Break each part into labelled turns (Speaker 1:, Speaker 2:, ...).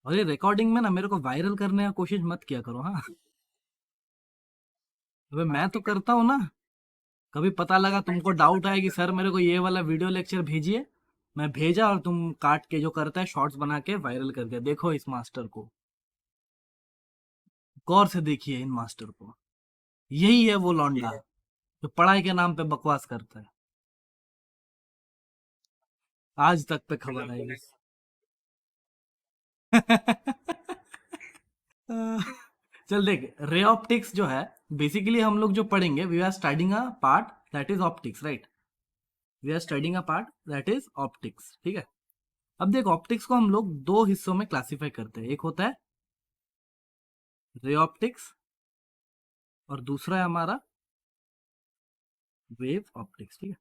Speaker 1: और ये रिकॉर्डिंग में ना मेरे को वायरल करने का कोशिश मत किया करो, हाँ। अबे मैं तो करता हूँ ना। कभी पता लगा तुमको डाउट आया कि सर मेरे को ये वाला वीडियो लेक्चर भेजिए, मैं भेजा और तुम काट के जो करता है शॉर्ट्स बना के वायरल कर दिया, देखो इस मास्टर को, गौर से देखिए इन मास्टर को। यही है वो लौंडा जो पढ़ाई के नाम पे बकवास करता है। आज तक पे खबर आएगी। चल देख, रे ऑप्टिक्स जो है, बेसिकली हम लोग जो पढ़ेंगे, we are studying a part that is optics, right. We are studying a part that is optics, ठीक है। अब देख, ऑप्टिक्स को हम लोग दो हिस्सों में क्लासिफाई करते हैं। एक होता है रे ऑप्टिक्स और दूसरा है हमारा वेव ऑप्टिक्स, ठीक है।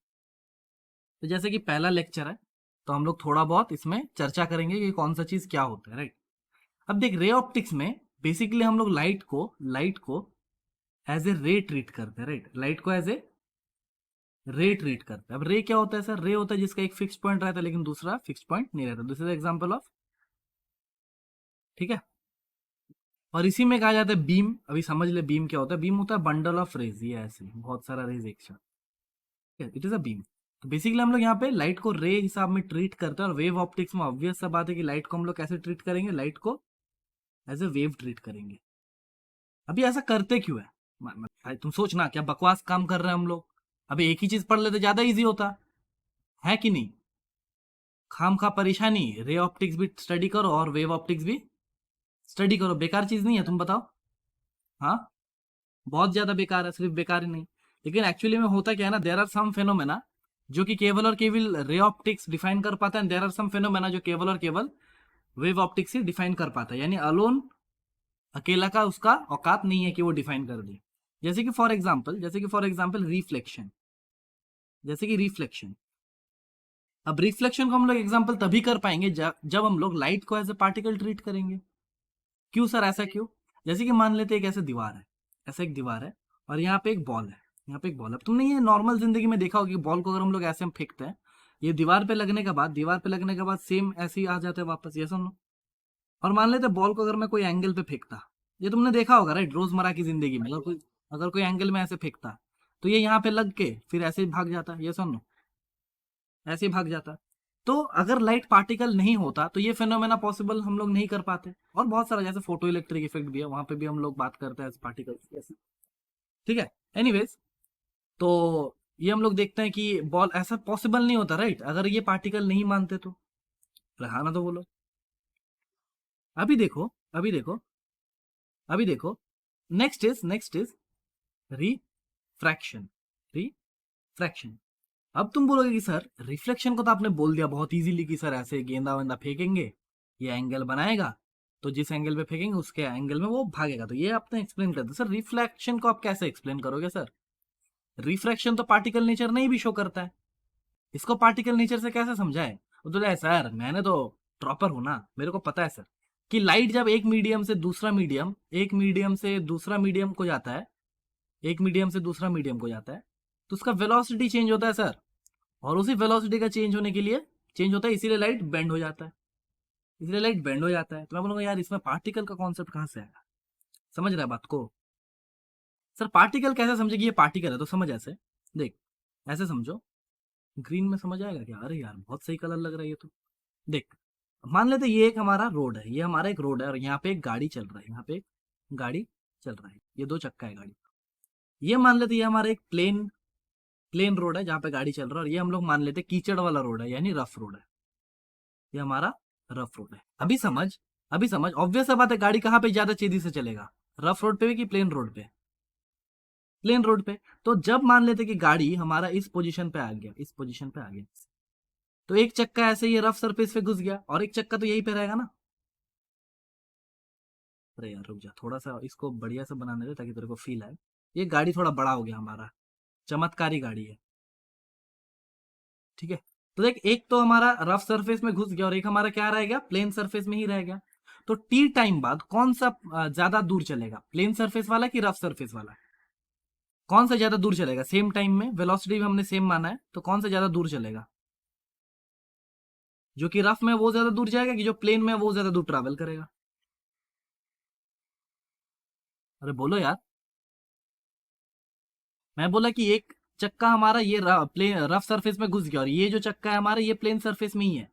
Speaker 1: तो जैसे कि पहला लेक्चर है, तो हम लोग थोड़ा बहुत इसमें चर्चा करेंगे कि कौन सा चीज क्या होता है, राइट। अब देख, रे ऑप्टिक्स में बेसिकली हम लोग लाइट को एज ए रे ट्रीट करते हैं, राइट। लाइट को एज ए रे ट्रीट करते हैं। अब रे क्या होता है सर? रे होता है जिसका एक फिक्स पॉइंट रहता है लेकिन दूसरा फिक्स पॉइंट नहीं रहता। दिस इज एग्जांपल ऑफ, ठीक है। और इसी में कहा जाता है बीम। अभी समझ ले बीम क्या होता है। बीम होता है बंडल ऑफ रेज, ये ऐसे बहुत सारा रेज एक साथ, ठीक है, इट इज अ बीम। तो बेसिकली हम लोग यहाँ पे लाइट को रे हिसाब में ट्रीट करते हैं। और वेव ऑप्टिक्स में ऑब्वियस सा बात है कि लाइट को हम लोग कैसे ट्रीट करेंगे? लाइट को एज ए वेव ट्रीट करेंगे। अभी ऐसा करते क्यों है? भाई तुम सोचना, क्या बकवास काम कर रहे हैं हम लोग? अभी एक ही चीज पढ़ लेते, ज्यादा इजी होता है कि नहीं। खाम खा परेशानी, रे ऑप्टिक्स भी स्टडी करो और वेव ऑप्टिक्स भी स्टडी करो। बेकार चीज नहीं है, तुम बताओ। हाँ, बहुत ज्यादा बेकार है, सिर्फ बेकार ही नहीं। लेकिन एक्चुअली में होता क्या है ना, देर आर सम फेनोमेना जो कि केवल और केवल रे ऑप्टिक्स डिफाइन कर पाता है। देर आर सम फेनोमेना जो केवल और केवल वेव ऑप्टिक्स ही डिफाइन कर पाता है। यानी अलोन, अकेला का उसका औकात नहीं है कि वो डिफाइन कर दे। जैसे कि फॉर एग्जाम्पल रिफ्लेक्शन। जैसे कि रिफ्लेक्शन, अब रिफ्लेक्शन को हम लोग एग्जाम्पल तभी कर पाएंगे जब हम लोग लाइट को एज ए पार्टिकल ट्रीट करेंगे। क्यों सर, ऐसा क्यों? जैसे कि मान लेते हैं एक ऐसे दीवार है, ऐसा एक दीवार है और यहाँ पे एक बॉल है। यहाँ पे एक बॉल है। अब तुमने ये नॉर्मल जिंदगी में देखा होगा कि बॉल को अगर हम लोग ऐसे हम फेंकते हैं, ये दीवार पे लगने के बाद सेम ऐसे ही आ जाता है वापस, ये सुनो। और मान लेते हैं बॉल को अगर मैं कोई एंगल पे फेंकता, ये तुमने देखा होगा राइट, रोजमर्रा की जिंदगी में अगर कोई एंगल में ऐसे फेंकता, तो ये यहाँ पे लग के फिर ऐसे ही भाग जाता, ये सुनो, ऐसे ही भाग जाता। तो अगर लाइट पार्टिकल नहीं होता तो ये फेनोमेना पॉसिबल हम लोग नहीं कर पाते। और बहुत सारा जैसे फोटो इलेक्ट्रिक इफेक्ट भी है, वहां पे भी हम लोग बात करते हैं पार्टिकल्स ऐसे, ठीक है। एनीवेज, तो ये हम लोग देखते हैं कि बॉल ऐसा पॉसिबल नहीं होता, राइट, अगर ये पार्टिकल नहीं मानते तो। रहा ना, तो बोलो। अभी देखो, अभी देखो, अभी देखो, नेक्स्ट इज रिफ्रैक्शन। रिफ्रैक्शन। अब तुम बोलोगे कि सर रिफ्लेक्शन को तो आपने बोल दिया बहुत इजीली कि सर ऐसे गेंदा वेंदा फेंकेंगे, ये एंगल बनाएगा, तो जिस एंगल पे फेंकेंगे उसके एंगल में वो भागेगा। तो ये आपने एक्सप्लेन कर दिया। सर रिफ्लेक्शन को आप कैसे एक्सप्लेन करोगे सर? रिफ्रैक्शन तो पार्टिकल नेचर नहीं भी शो करता है, इसको पार्टिकल नेचर से कैसे समझाए? वो तो सर मैंने तो प्रॉपर हूं ना, मेरे को पता है सर कि लाइट जब एक मीडियम से दूसरा मीडियम को जाता है, एक मीडियम से दूसरा मीडियम को जाता है, तो उसका वेलोसिटी चेंज होता है सर। और उसी वेलोसिटी का चेंज होने के लिए चेंज होता है, इसीलिए लाइट बेंड हो जाता है। इसलिए लाइट बेंड हो जाता है। तो मैं बोलूंगा यार इसमें पार्टिकल का कॉन्सेप्ट कहां से आएगा? समझ रहा है बात को? सर पार्टिकल कैसे समझे कि ये पार्टिकल है? तो समझ ऐसे, देख, ऐसे समझो। ग्रीन में समझ आएगा क्या? अरे यार बहुत सही कलर लग रहा है ये तो। देख, मान लेते ये एक हमारा रोड है, ये हमारा एक रोड है और यहाँ पे एक गाड़ी चल रहा है, यहाँ पे एक गाड़ी चल रहा है, ये दो चक्का है गाड़ी। ये मान लेते ये हमारा एक प्लेन प्लेन रोड है जहाँ पे गाड़ी चल रहा है, और ये हम लोग मान लेते कीचड़ वाला रोड है, यानी रफ रोड है। ये हमारा रफ रोड है। अभी समझ ऑब्वियस सा बात है, गाड़ी कहाँ पे ज्यादा तेजी से चलेगा? रफ रोड पे भी कि प्लेन रोड पे? प्लेन रोड पे। तो जब मान लेते कि गाड़ी हमारा इस पोजीशन पे आ गया, इस पोजीशन पे आ गया, तो एक चक्का ऐसे ही रफ सरफेस पे घुस गया और एक चक्का तो यहीं पे रहेगा ना। अरे यार रुक जा, थोड़ा सा इसको बढ़िया से बनाने दे ताकि तेरे को फील आए। ये गाड़ी थोड़ा बड़ा हो गया हमारा, चमत्कारी गाड़ी है, ठीक है। तो देख, एक तो हमारा रफ सरफेस में घुस गया और एक हमारा क्या रह गया? प्लेन सरफेस में ही रह गया। तो टी टाइम बाद कौन सा ज्यादा दूर चलेगा, प्लेन सरफेस वाला कि रफ सरफेस वाला? कौन सा ज्यादा दूर चलेगा? सेम टाइम में वेलोसिटी भी हमने सेम माना है, तो कौन सा ज्यादा दूर चलेगा? जो कि रफ में वो ज्यादा दूर जाएगा कि जो प्लेन में वो ज्यादा दूर ट्रैवल करेगा? अरे बोलो यार। मैं बोला कि एक चक्का हमारा ये प्लेन रफ सरफेस में घुस गया और ये जो चक्का है हमारा ये प्लेन सरफेस में ही है,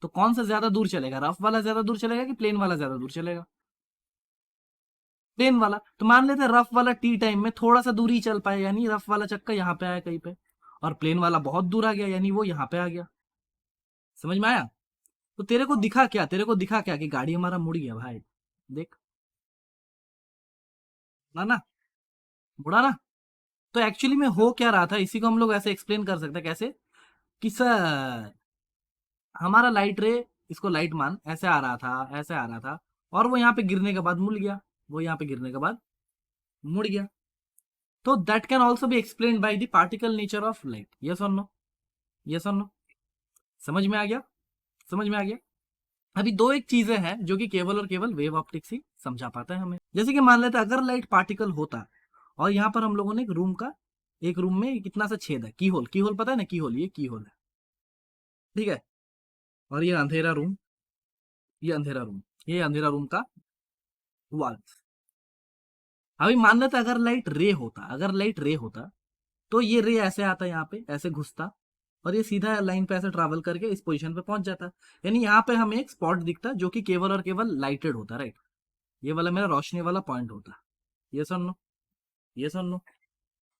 Speaker 1: तो कौन सा ज्यादा दूर चलेगा? रफ वाला ज्यादा दूर चलेगा कि प्लेन वाला ज्यादा दूर चलेगा? प्लेन वाला। तो मान लेते हैं रफ वाला टी टाइम में थोड़ा सा दूर ही चल पाए, यानी रफ वाला चक्का यहाँ पे आया कहीं पे, और प्लेन वाला बहुत दूर आ गया, यानी वो यहाँ पे आ गया। समझ में आया? तो तेरे को दिखा क्या, तेरे को दिखा क्या कि गाड़ी हमारा मुड़ गया भाई? देख ना ना, मुड़ा ना। तो एक्चुअली में हो क्या रहा था, इसी को हम लोग ऐसे एक्सप्लेन कर सकते हैं। कैसे? कि सर हमारा लाइट रे, इसको लाइट मान ऐसे आ रहा था, ऐसे आ रहा था, और वो यहाँ पे गिरने के बाद मुड़ गया, वो यहाँ पे गिरने के बाद मुड़ गया। तो that can also be explain by the particle nature of light. Yes और नो? यस और नो? समझ में आ गया? समझ में आ गया? अभी दो एक चीजें हैं जो कि केवल और केवल वेव ऑप्टिक्स ही समझा पाता है हमें। जैसे कि मान लेते हैं अगर लाइट पार्टिकल होता और यहाँ पर हम लोगों ने एक रूम में कितना सा छेद है, की होल, की होल पता है ना, की होल, ये की होल है, ठीक है? और ये अंधेरा रूम, ये अंधेरा रूम, ये अंधेरा रूम का वॉल। अभी मान लेते अगर लाइट रे होता, अगर लाइट रे होता तो ये रे ऐसे आता, यहाँ पे ऐसे घुसता, और ये सीधा लाइन पे ऐसे ट्रैवल करके इस पोजीशन पे पहुंच जाता। यानी यहाँ पे हमें एक स्पॉट दिखता जो कि केवल और केवल लाइटेड होता, राइट? ये वाला मेरा रोशनी वाला पॉइंट होता। ये सुन लो, ये सुन लो।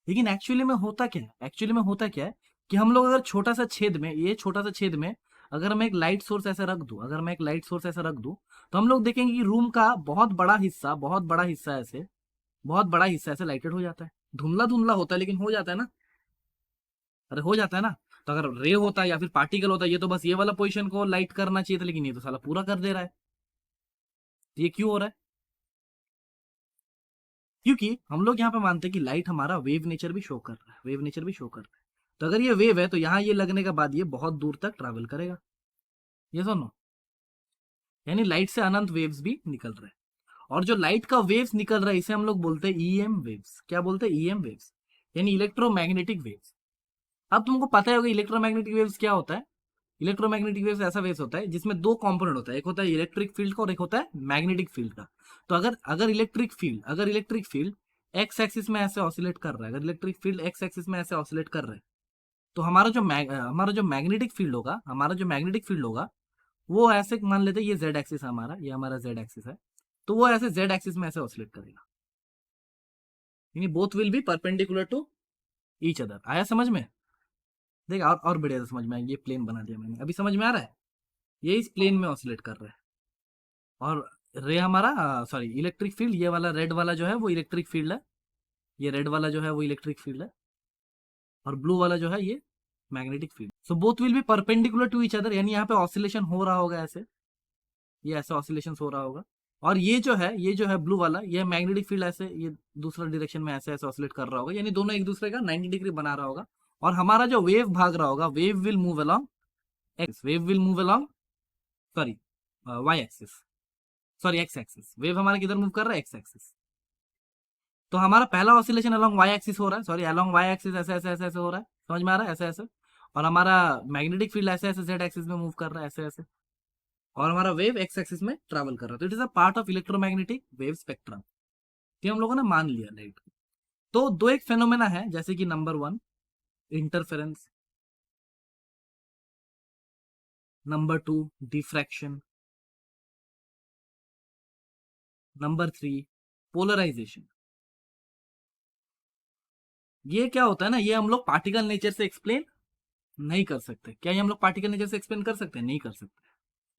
Speaker 1: लेकिन एक्चुअली में होता क्या है, एक्चुअली में होता क्या है कि हम लोग अगर छोटा सा छेद में, ये छोटा सा छेद में अगर मैं एक लाइट सोर्स ऐसे रख दूं, अगर मैं एक लाइट सोर्स ऐसे रख दूं, तो हम लोग देखेंगे कि रूम का बहुत बड़ा हिस्सा, बहुत बड़ा हिस्सा ऐसे, बहुत बड़ा हिस्सा ऐसे लाइटेड हो जाता है। धुंधला धुंधला होता है लेकिन हो जाता है ना। अरे हो जाता है ना। तो अगर रे होता या फिर पार्टिकल होता, ये तो बस ये वाला पोजीशन को लाइट करना चाहिए था, लेकिन ये तो साला पूरा कर दे रहा है। तो ये क्यों हो रहा है? क्योंकि हम लोग यहाँ पे मानते हैं कि लाइट हमारा वेव नेचर भी शो कर रहा है, वेव नेचर भी शो कर रहा है। तो अगर ये वेव है तो यहाँ ये लगने के बाद ये बहुत दूर तक ट्रैवल करेगा। ये सुनो, यानी लाइट से अनंत वेव्स भी निकल रहे हैं। और जो लाइट का वेव्स निकल रहा है इसे हम लोग बोलते हैं ईएम वेव्स। क्या बोलते हैं? ईएम वेव्स, यानी इलेक्ट्रोमैग्नेटिक वेव्स। अब तुमको पता ही होगा इलेक्ट्रोमैग्नेटिक वेव्स क्या होता है। इलेक्ट्रोमैग्नेटिक वेव्स ऐसा वेव्स होता है जिसमें दो कंपोनेंट होता है, एक होता है इलेक्ट्रिक फील्ड का और एक होता है मैग्नेटिक फील्ड का। तो अगर अगर इलेक्ट्रिक फील्ड एक्स एक्सिस में ऐसे ऑसिलेट कर रहा है, अगर इलेक्ट्रिक फील्ड एक्स एक्सिस में ऐसे ऑसिलेट कर रहा है, तो हमारा जो मैग्नेटिक फील्ड होगा, हमारा जो मैग्नेटिक फील्ड होगा वो ऐसे मान लेते हैं, ये जेड एक्सिस है हमारा, ये हमारा जेड एक्सिस है, तो वो ऐसे जेड एक्सिस में ऐसे ऑसिलेट करेगा, यानी both will be perpendicular to each other. आया समझ में? देख और बढ़िया से समझ में आएंगे। ये प्लेन बना दिया मैंने, अभी समझ में आ रहा है? ये इस प्लेन में ऑसिलेट कर रहा है, और रे हमारा, सॉरी इलेक्ट्रिक फील्ड, ये वाला रेड वाला जो है वो इलेक्ट्रिक फील्ड है, ये रेड वाला जो है वो इलेक्ट्रिक फील्ड है, और ब्लू वाला जो है ये magnetic field. So both will be perpendicular to each other, यानी यहाँ पे ऑसिलेशन हो रहा होगा ऐसे, ये ऐसे ऑसिलेशन हो रहा होगा। और ये जो है ब्लू वाला, ये मैग्नेटिक फील्ड ऐसे, ये दूसरा डायरेक्शन में ऐसे ऐसे ऑसिलेट कर रहा होगा, यानी दोनों एक दूसरे का 90 डिग्री बना रहा होगा। और हमारा जो वेव भाग रहा होगा, wave will move along X, wave will move along, sorry Y axis, sorry X axis. Wave हमारा किधर मूव कर रहा है? X axis. तो हमारा पहला ऑसिलेशन अलोंग वाई एक्सिस हो रहा है, सॉरी अलोंग वाई एक्सिस, ऐसे ऐसे ऐसे ऐसे हो रहा है, समझ में आ रहा है? ऐसे ऐसे। और हमारा मैग्नेटिक फील्ड ऐसे ऐसे जेड एक्सिस में मूव कर रहा है, ऐसे ऐसे। और हमारा वेव एक्स एक्सिस में ट्रैवल कर रहा है। तो it is a part of electromagnetic wave spectrum. ये हम लोगों ने मान लिया, राइट? तो दो एक फेनोमेना है, जैसे कि number one interference, number two diffraction, number three polarisation. ये क्या होता है ना, ये हम लोग पार्टिकल नेचर से एक्सप्लेन नहीं कर सकते। क्या ये हम लोग पार्टिकल नेचर से एक्सप्लेन कर सकते हैं? नहीं कर सकते।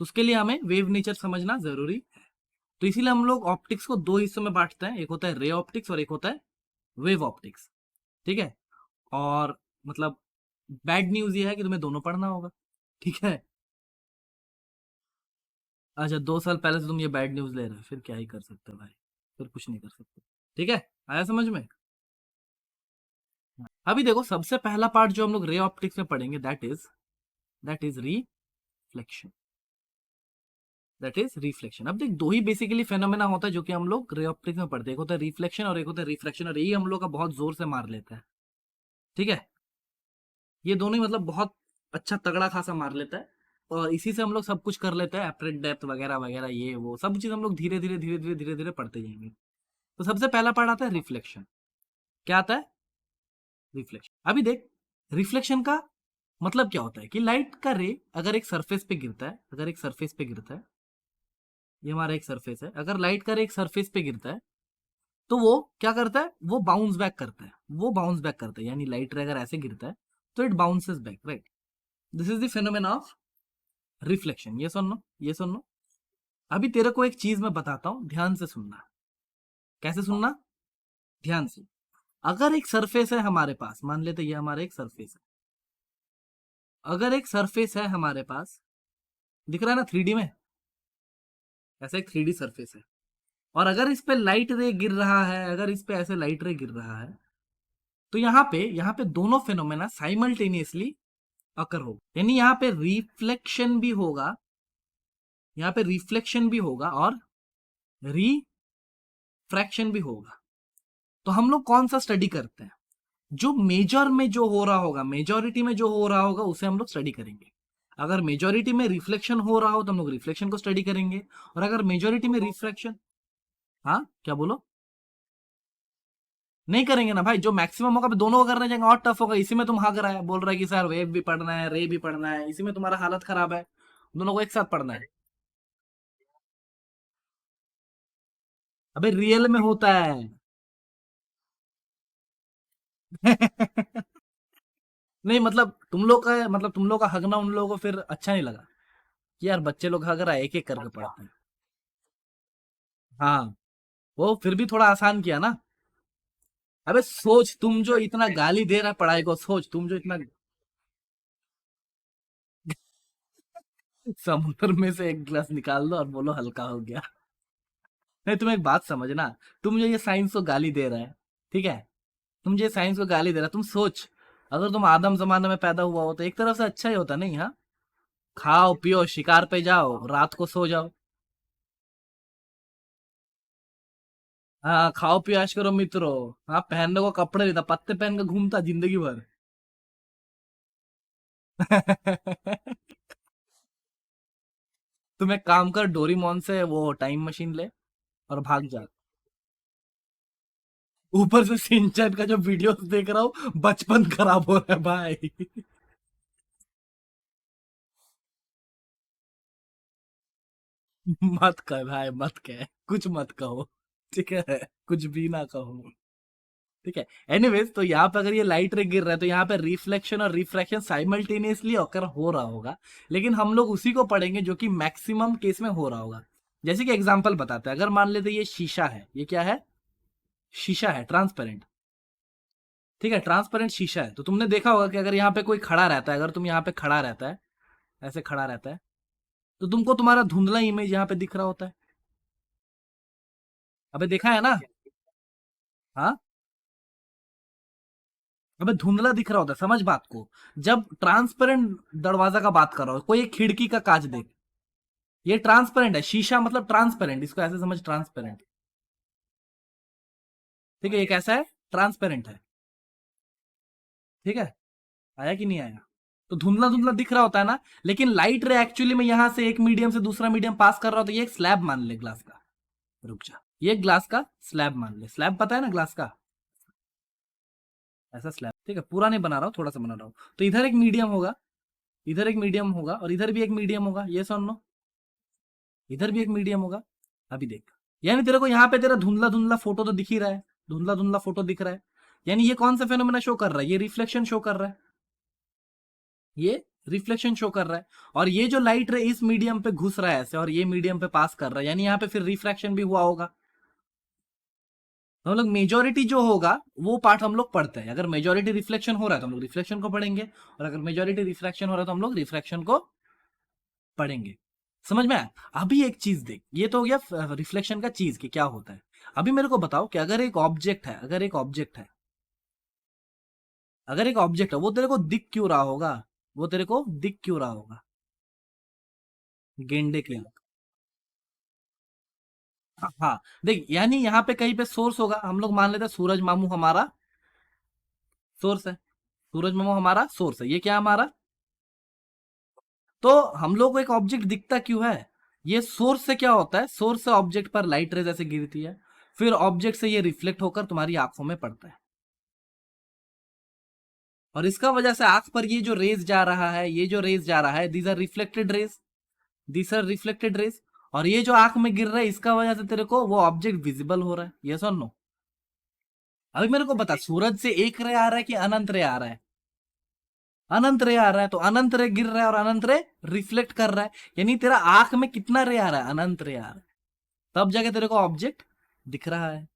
Speaker 1: तो उसके लिए हमें वेव नेचर समझना जरूरी है। तो इसीलिए हम लोग ऑप्टिक्स को दो हिस्सों में बांटते हैं, एक होता है रे ऑप्टिक्स और एक होता है वेव ऑप्टिक्स, ठीक है? और मतलब बैड न्यूज ये है कि तुम्हें दोनों पढ़ना होगा, ठीक है? अच्छा, 2 साल पहले से तुम ये बैड न्यूज ले रहे हो, फिर क्या ही कर सकते हो भाई, फिर कुछ नहीं कर सकते, ठीक है? आया समझ में? अभी देखो, सबसे पहला पार्ट जो हम लोग रे ऑप्टिक्स में पढ़ेंगे that is reflection, that is reflection. अब देख, दो ही बेसिकली फेनोमेना होता है जो कि हम लोग रे ऑप्टिक्स में पढ़ते हैं, एक होता है रिफ्लेक्शन और एक होता है रिफ्रैक्शन, और यही हम लोग का बहुत जोर से मार लेता है, ठीक है? ये दोनों ही मतलब बहुत अच्छा तगड़ा खासा मार लेता है। और इसी से हम लोग सब कुछ कर लेते हैं, एपरेंट डेप्थ वगैरह वगैरह, ये वो सब चीज हम लोग धीरे धीरे धीरे धीरे धीरे धीरे पढ़ते जाएंगे। तो सबसे पहला पार्ट आता है रिफ्लेक्शन। क्या आता है? रिफ्लेक्शन। अभी देख, रिफ्लेक्शन का मतलब क्या होता है कि लाइट का रे अगर एक सरफेस पे गिरता है, अगर एक सरफेस पे गिरता है, ये हमारा एक सरफेस है, अगर लाइट का रे एक सरफेस पे गिरता है तो वो क्या करता है, वो बाउंस बैक करता है, वो बाउंस बैक करता है, यानी लाइट रे अगर ऐसे गिरता है तो it bounces back, right. This is the phenomena of reflection. ये सुन लो, ये सुन लो। अभी तेरे को एक चीज मैं बताता हूं, ध्यान से सुनना। कैसे सुनना? ध्यान से। अगर एक सरफेस है हमारे पास, मान लेते ये हमारा एक सरफेस है, अगर एक सरफेस है हमारे पास, दिख रहा है ना 3D में, ऐसा एक 3D सरफेस है, और अगर इस पे लाइट रे गिर रहा है, अगर इस पे ऐसे लाइट रे गिर रहा है, तो यहाँ पे दोनों फेनोमेना साइमल्टेनियसली अकर होगा, यानी यहाँ पे रिफ्लेक्शन भी होगा, यहाँ पे रिफ्लेक्शन भी होगा और रिफ्रैक्शन भी होगा। तो हम लोग कौन सा स्टडी करते हैं? जो मेजर में जो हो रहा होगा, मेजोरिटी में जो हो रहा होगा उसे हम लोग स्टडी करेंगे। अगर मेजोरिटी में रिफ्लेक्शन हो रहा हो तो हम लोग रिफ्लेक्शन को स्टडी करेंगे, और अगर मेजोरिटी में रिफ्रैक्शन, हाँ क्या बोलो? नहीं करेंगे ना भाई, जो मैक्सिमम होगा दोनों को करने जाएंगे और टफ होगा। इसी में तुम भाग रहा है, बोल रहा है कि सर वेव भी पढ़ना है, रे भी पढ़ना है, इसी में तुम्हारा हालत खराब है, दोनों को एक साथ पढ़ना है। अबे रियल में होता है। नहीं मतलब तुम लोग का, मतलब तुम लोग का हगना उन लोगों को फिर अच्छा नहीं लगा कि यार बच्चे लोग हग रहा है, एक एक करके पढ़ते हैं। हाँ, वो फिर भी थोड़ा आसान किया ना। अबे सोच, तुम जो इतना गाली दे रहा है पढ़ाई को, सोच तुम जो इतना समुद्र में से एक गिलास निकाल दो और बोलो हल्का हो गया। नहीं, तुम एक बात समझना, तुम जो ये साइंस को गाली दे रहा है, ठीक है, तुम जो ये साइंस को गाली दे रहा है, तुम सोच, अगर तुम आदम जमाने में पैदा हुआ हो तो एक तरफ से अच्छा ही होता नहीं? हाँ, खाओ पियो शिकार पे जाओ, रात को सो जाओ। हाँ, खाओ पियो ऐश करो मित्रों। हाँ, पहनने को कपड़े नहीं था, पत्ते पहन के घूमता जिंदगी भर। तुम एक काम कर, डोरीमोन से वो टाइम मशीन ले और भाग जा। ऊपर से सिंचन का जो वीडियोस देख रहा हूँ, बचपन खराब हो रहा है भाई। मत कह भाई, मत कह, कुछ मत कहो, ठीक है, कुछ भी ना कहो, ठीक है। एनीवेज, तो यहाँ पे अगर ये लाइट रे गिर रहा है तो यहाँ पे रिफ्लेक्शन और रिफ्रैक्शन साइमल्टेनियसली अकर हो रहा होगा, लेकिन हम लोग उसी को पढ़ेंगे जो कि मैक्सिमम केस में हो रहा होगा। जैसे कि एग्जांपल बताते हैं, अगर मान लेते ये शीशा है, ये क्या है? शीशा है, ट्रांसपेरेंट, ठीक है, ट्रांसपेरेंट शीशा है। तो तुमने देखा होगा कि अगर यहाँ पे कोई खड़ा रहता है, अगर तुम यहाँ पे खड़ा रहता है, ऐसे खड़ा रहता है, तो तुमको तुम्हारा धुंधला इमेज यहाँ पे दिख रहा होता है। अबे देखा है ना? हाँ, अबे धुंधला दिख रहा होता है, समझ बात को। जब ट्रांसपेरेंट दरवाजा का बात कर रहा हो, कोई एक खिड़की का कांच देख, ये ट्रांसपेरेंट है, शीशा मतलब ट्रांसपेरेंट, इसको ऐसे समझ, ट्रांसपेरेंट, ठीक है, ये कैसा है? ट्रांसपेरेंट है, ठीक है। आया कि नहीं आया? तो धुंधला धुंधला दिख रहा होता है ना, लेकिन लाइट रे एक्चुअली में यहां से एक मीडियम से दूसरा मीडियम पास कर रहा होता है। ये एक स्लैब मान ले ग्लास का, रुक जा, ये ग्लास का स्लैब मान ले, स्लैब पता है ना ग्लास का, ऐसा स्लैब, ठीक है, पूरा नहीं बना रहा हूँ, थोड़ा सा बना रहा हूँ। तो इधर एक मीडियम होगा, इधर एक मीडियम होगा, और इधर भी एक मीडियम होगा, ये सुन लो, इधर भी एक मीडियम होगा। अभी देख, यानी तेरे को यहाँ पे तेरा धुंधला धुंधला फोटो तो दिख ही रहा है, धुंधला धुंधला फोटो दिख रहा है, यानी ये कौन सा फेनोमेना शो कर रहा है? ये रिफ्लेक्शन शो कर रहा है, ये रिफ्लेक्शन शो कर रहा है। और ये जो लाइट रे इस मीडियम पे घुस रहा है ऐसे, और ये मीडियम पे पास कर रहा है, यानी यहाँ पे फिर रिफ्रैक्शन भी हुआ होगा। तो हम लोग मेजोरिटी जो होगा वो पार्ट हम लोग पढ़ते हैं। अगर मेजोरिटी रिफ्लेक्शन हो रहा है तो हम लोग रिफ्लेक्शन को पढ़ेंगे, और अगर मेजोरिटी रिफ्रैक्शन हो रहा है तो हम लोग रिफ्रैक्शन को पढ़ेंगे। समझ में आया? अभी एक चीज देख, ये तो हो गया रिफ्लेक्शन का चीज कि क्या होता है। अभी मेरे को बताओ कि अगर एक ऑब्जेक्ट है, अगर एक ऑब्जेक्ट है, अगर एक ऑब्जेक्ट है, वो तेरे को दिख क्यों रहा होगा? वो तेरे को दिख क्यों रहा होगा? गेंडे की आंख। हाँ हाँ, देख, यानी यहाँ पे कहीं पे सोर्स होगा, हम लोग मान लेते हैं सूरज मामू हमारा सोर्स है, सूरज मामू हमारा सोर्स है, ये क्या हमारा? तो हम लोग को एक ऑब्जेक्ट दिखता क्यों है? ये सोर्स से क्या होता है, सोर्स से ऑब्जेक्ट पर लाइट रेज ऐसे गिरती है, फिर ऑब्जेक्ट से ये रिफ्लेक्ट होकर तुम्हारी आंखों में पड़ता है, और इसका वजह से आंख पर ये जो रेज जा रहा है, ये जो रेज जा रहा है, these are reflected rays, these are reflected rays, और ये जो आंख में गिर रहा है इसका वजह से तेरे को वो ऑब्जेक्ट विजिबल हो रहा है, यस और नो? अभी मेरे को बता, सूरज से एक रे आ रहा है कि अनंत रे आ रहा है? अनंत रे आ रहा है, तो अनंत रे गिर रहा है और अनंत रे रिफ्लेक्ट कर रहा है, यानी तेरा आंख में कितना रे आ रहा है? अनंत रे आ रहा है। तब जाके तेरे को ऑब्जेक्ट दिख रहा है,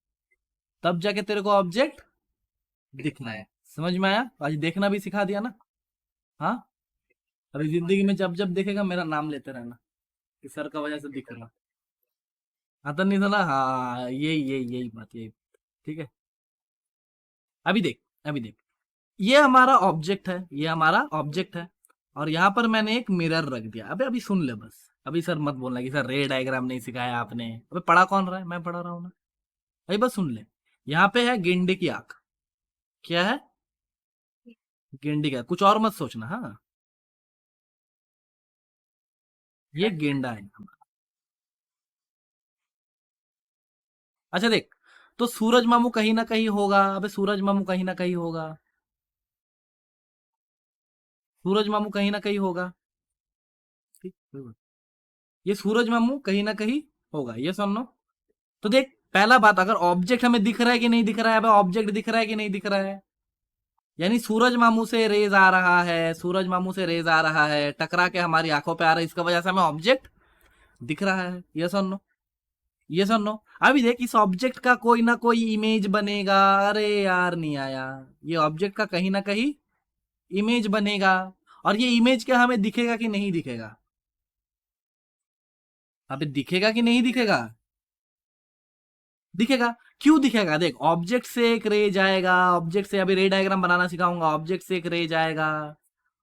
Speaker 1: तब जाके तेरे को ऑब्जेक्ट दिखना है। समझ में आया? आज देखना भी सिखा दिया ना। हाँ, अभी जिंदगी में जब जब देखेगा मेरा नाम लेते रहना कि सर का वजह से दिख रहा। हाँ तो नहीं था ना, हाँ यही बात, यही। ठीक है, अभी देख, अभी देख, ये हमारा ऑब्जेक्ट है, ये हमारा ऑब्जेक्ट है, और यहाँ पर मैंने एक मिरर रख दिया। अबे अभी सुन ले बस, अभी सर मत बोलना कि सर रे डायग्राम नहीं सिखाया आपने। अबे पढ़ा कौन रहा है? मैं पढ़ा रहा हूँ ना। अभी बस सुन ले, यहाँ पे है गेंडे की आंख। क्या है? गेंडे का, कुछ और मत सोचना। हाँ, ये गेंडा है। अच्छा देख, तो सूरज मामू कहीं ना कहीं होगा। अबे सूरज मामू कहीं ना कहीं होगा, सूरज मामू कहीं ना कहीं होगा। ठीक, कोई बात। ये सूरज मामू कहीं ना कहीं होगा, ये सुन लो। तो देख, पहला बात, अगर ऑब्जेक्ट हमें दिख रहा है कि नहीं दिख रहा है? अबे ऑब्जेक्ट दिख रहा है कि नहीं दिख रहा है? यानी सूरज मामू से रेज आ रहा है, सूरज मामू से रेज आ रहा है, टकरा के हमारी आंखों पे आ रहा है, इसका वजह से हमें ऑब्जेक्ट दिख रहा है, ये सुन लो, ये सुन लो। अभी देख, इस ऑब्जेक्ट का कोई ना कोई इमेज बनेगा। अरे यार नहीं आया, ये ऑब्जेक्ट का कहीं ना कहीं इमेज बनेगा, और ये इमेज क्या हमें दिखेगा कि नहीं दिखेगा? अबे दिखेगा कि नहीं दिखेगा? दिखेगा। क्यों दिखेगा? देख, ऑब्जेक्ट से एक रे जाएगा, ऑब्जेक्ट से, अभी रे डायग्राम बनाना सिखाऊंगा, ऑब्जेक्ट से एक रे जाएगा,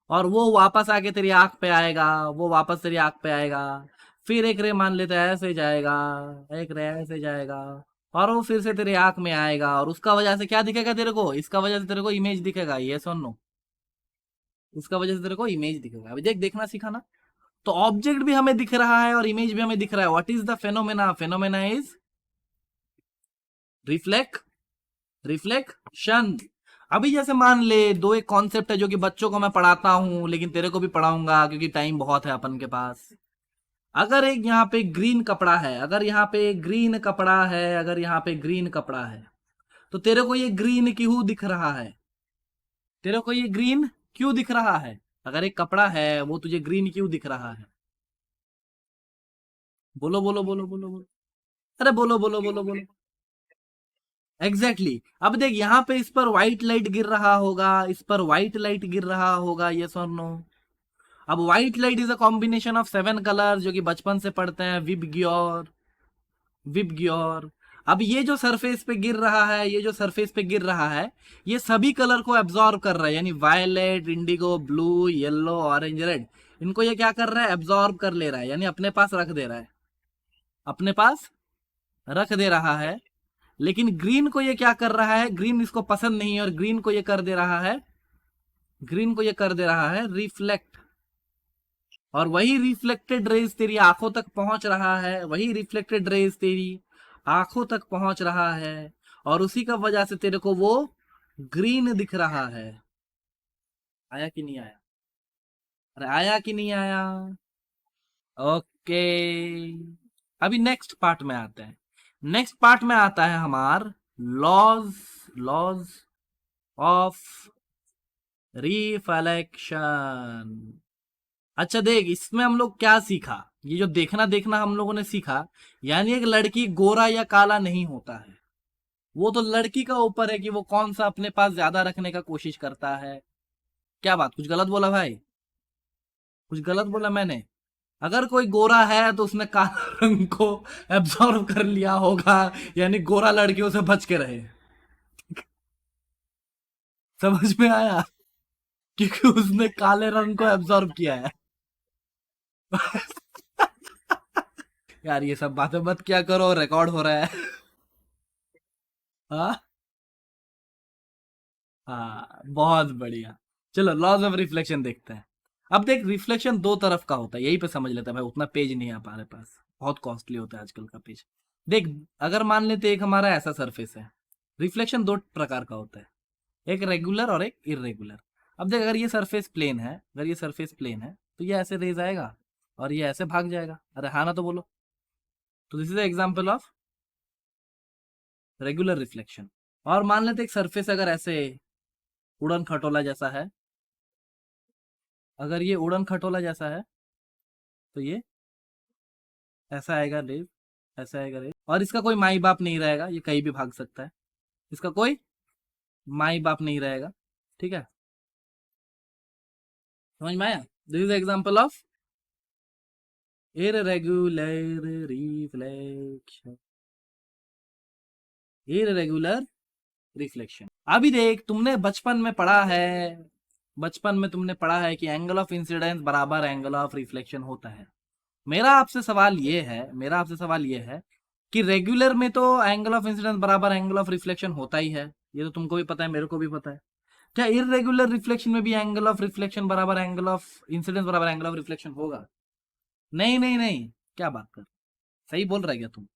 Speaker 1: और वो वापस आके तेरी आंख पे आएगा, वो वापस तेरी आंख पे आएगा, फिर एक रे मान लेते हैं ऐसे जाएगा, एक रे ऐसे जाएगा, और वो फिर से तेरी आंख में आएगा, और उसका वजह से क्या दिखेगा तेरे को? इसका वजह से तेरे को इमेज दिखेगा, ये सुन लो, इसका वजह से तेरे को इमेज दिखेगा। अभी देख, देखना सीखा। तो ऑब्जेक्ट भी हमें दिख रहा है और इमेज भी हमें दिख रहा है। What is the phenomena? Phenomena is reflect, reflection. अभी जैसे मान ले, दो एक कॉन्सेप्ट है जो कि बच्चों को मैं पढ़ाता हूं, लेकिन तेरे को भी पढ़ाऊंगा क्योंकि टाइम बहुत है अपन के पास। अगर एक यहाँ पे ग्रीन कपड़ा है, अगर यहाँ पे ग्रीन कपड़ा है, अगर यहाँ पे ग्रीन कपड़ा है, तो तेरे को ये ग्रीन क्यों दिख रहा है? तेरे को ये ग्रीन क्यों दिख रहा है? अगर एक कपड़ा है, वो तुझे ग्रीन क्यों दिख रहा है? बोलो बोलो बोलो बोलो बोलो, अरे बोलो बोलो बोलो बोलो। Exactly exactly। अब देख, यहाँ पे इस पर व्हाइट लाइट गिर रहा होगा, इस पर व्हाइट लाइट गिर रहा होगा, यस और नो? अब white light is a combination of 7 colour, जो कि बचपन से पढ़ते हैं, विब ग्योर, विब ग्योर। अब ये जो सरफेस पे गिर रहा है, ये जो सरफेस पे गिर रहा है, ये सभी कलर को एब्जॉर्ब कर रहा है, यानी violet, indigo, blue, yellow, orange, red, इनको ये क्या कर रहा है? एब्जॉर्ब कर ले रहा है, यानी अपने पास रख दे रहा है, अपने पास रख दे रहा है। लेकिन ग्रीन को ये क्या कर रहा है? ग्रीन इसको पसंद नहीं है, और ग्रीन को ये कर दे रहा है, ग्रीन को ये कर दे रहा है रिफ्लेक्ट, और वही रिफ्लेक्टेड रेज तेरी आंखों तक पहुंच रहा है, वही रिफ्लेक्टेड रेज तेरी आंखों तक पहुंच रहा है, और उसी का वजह से तेरे को वो ग्रीन दिख रहा है। आया कि नहीं आया? अरे आया कि नहीं आया? ओके, अभी नेक्स्ट पार्ट में आते हैं। नेक्स्ट पार्ट में आता है हमार लॉज, लॉज ऑफ रिफ्लेक्शन। अच्छा देख, इसमें हम लोग क्या सीखा? ये जो देखना देखना हम लोगों ने सीखा, यानी एक लड़की गोरा या काला नहीं होता है, वो तो लड़की का ऊपर है कि वो कौन सा अपने पास ज्यादा रखने का कोशिश करता है। क्या बात, कुछ गलत बोला भाई? कुछ गलत बोला मैंने? अगर कोई गोरा है तो उसने काला रंग को एब्जॉर्व कर लिया होगा, यानी गोरा लड़कियों से बच के रहे। समझ में आया? क्योंकि उसने काले रंग को एब्जॉर्ब किया है। यार ये सब बातें मत क्या करो, रिकॉर्ड हो रहा है। हाँ, हाँ बहुत बढ़िया। चलो लॉज ऑफ रिफ्लेक्शन देखते हैं। अब देख रिफ्लेक्शन दो तरफ का होता है, यही पे समझ लेता है भाई, उतना पेज नहीं आ पा रहे पास, बहुत कॉस्टली होता है आजकल का पेज। देख, अगर मान लेते एक हमारा ऐसा सरफेस है, रिफ्लेक्शन दो प्रकार का होता है, एक रेगुलर और एक इरेगुलर। अब देख, अगर ये सरफेस प्लेन है, अगर ये सरफेस प्लेन है तो ये ऐसे रेज आएगा और ये ऐसे भाग जाएगा। अरे हाँ ना, तो बोलो। तो this is example of regular reflection. और मान लेते एक सरफेस अगर ऐसे उड़न खटोला जैसा है, अगर ये उड़न खटोला जैसा है तो ये ऐसा आएगा रेज, ऐसा आएगा रेज, और इसका कोई माई बाप नहीं रहेगा, ये कहीं भी भाग सकता है, इसका कोई माई बाप नहीं रहेगा। ठीक है, समझ में आया? This is example of irregular reflection, irregular reflection. अभी देख, तुमने बचपन में पढ़ा है, बचपन में तुमने पढ़ा है कि एंगल ऑफ इंसिडेंस बराबर एंगल ऑफ रिफ्लेक्शन होता है। मेरा आपसे सवाल ये है कि रेगुलर में तो एंगल ऑफ इंसिडेंस बराबर एंगल ऑफ रिफ्लेक्शन होता ही है, ये तो तुमको भी पता है, मेरे को भी पता है। क्या इरेगुलर रिफ्लेक्शन में भी एंगल ऑफ रिफ्लेक्शन बराबर एंगल ऑफ इंसिडेंस बराबर एंगल ऑफ रिफ्लेक्शन होगा? नहीं नहीं नहीं, क्या बात कर, सही बोल रहा है क्या तुम?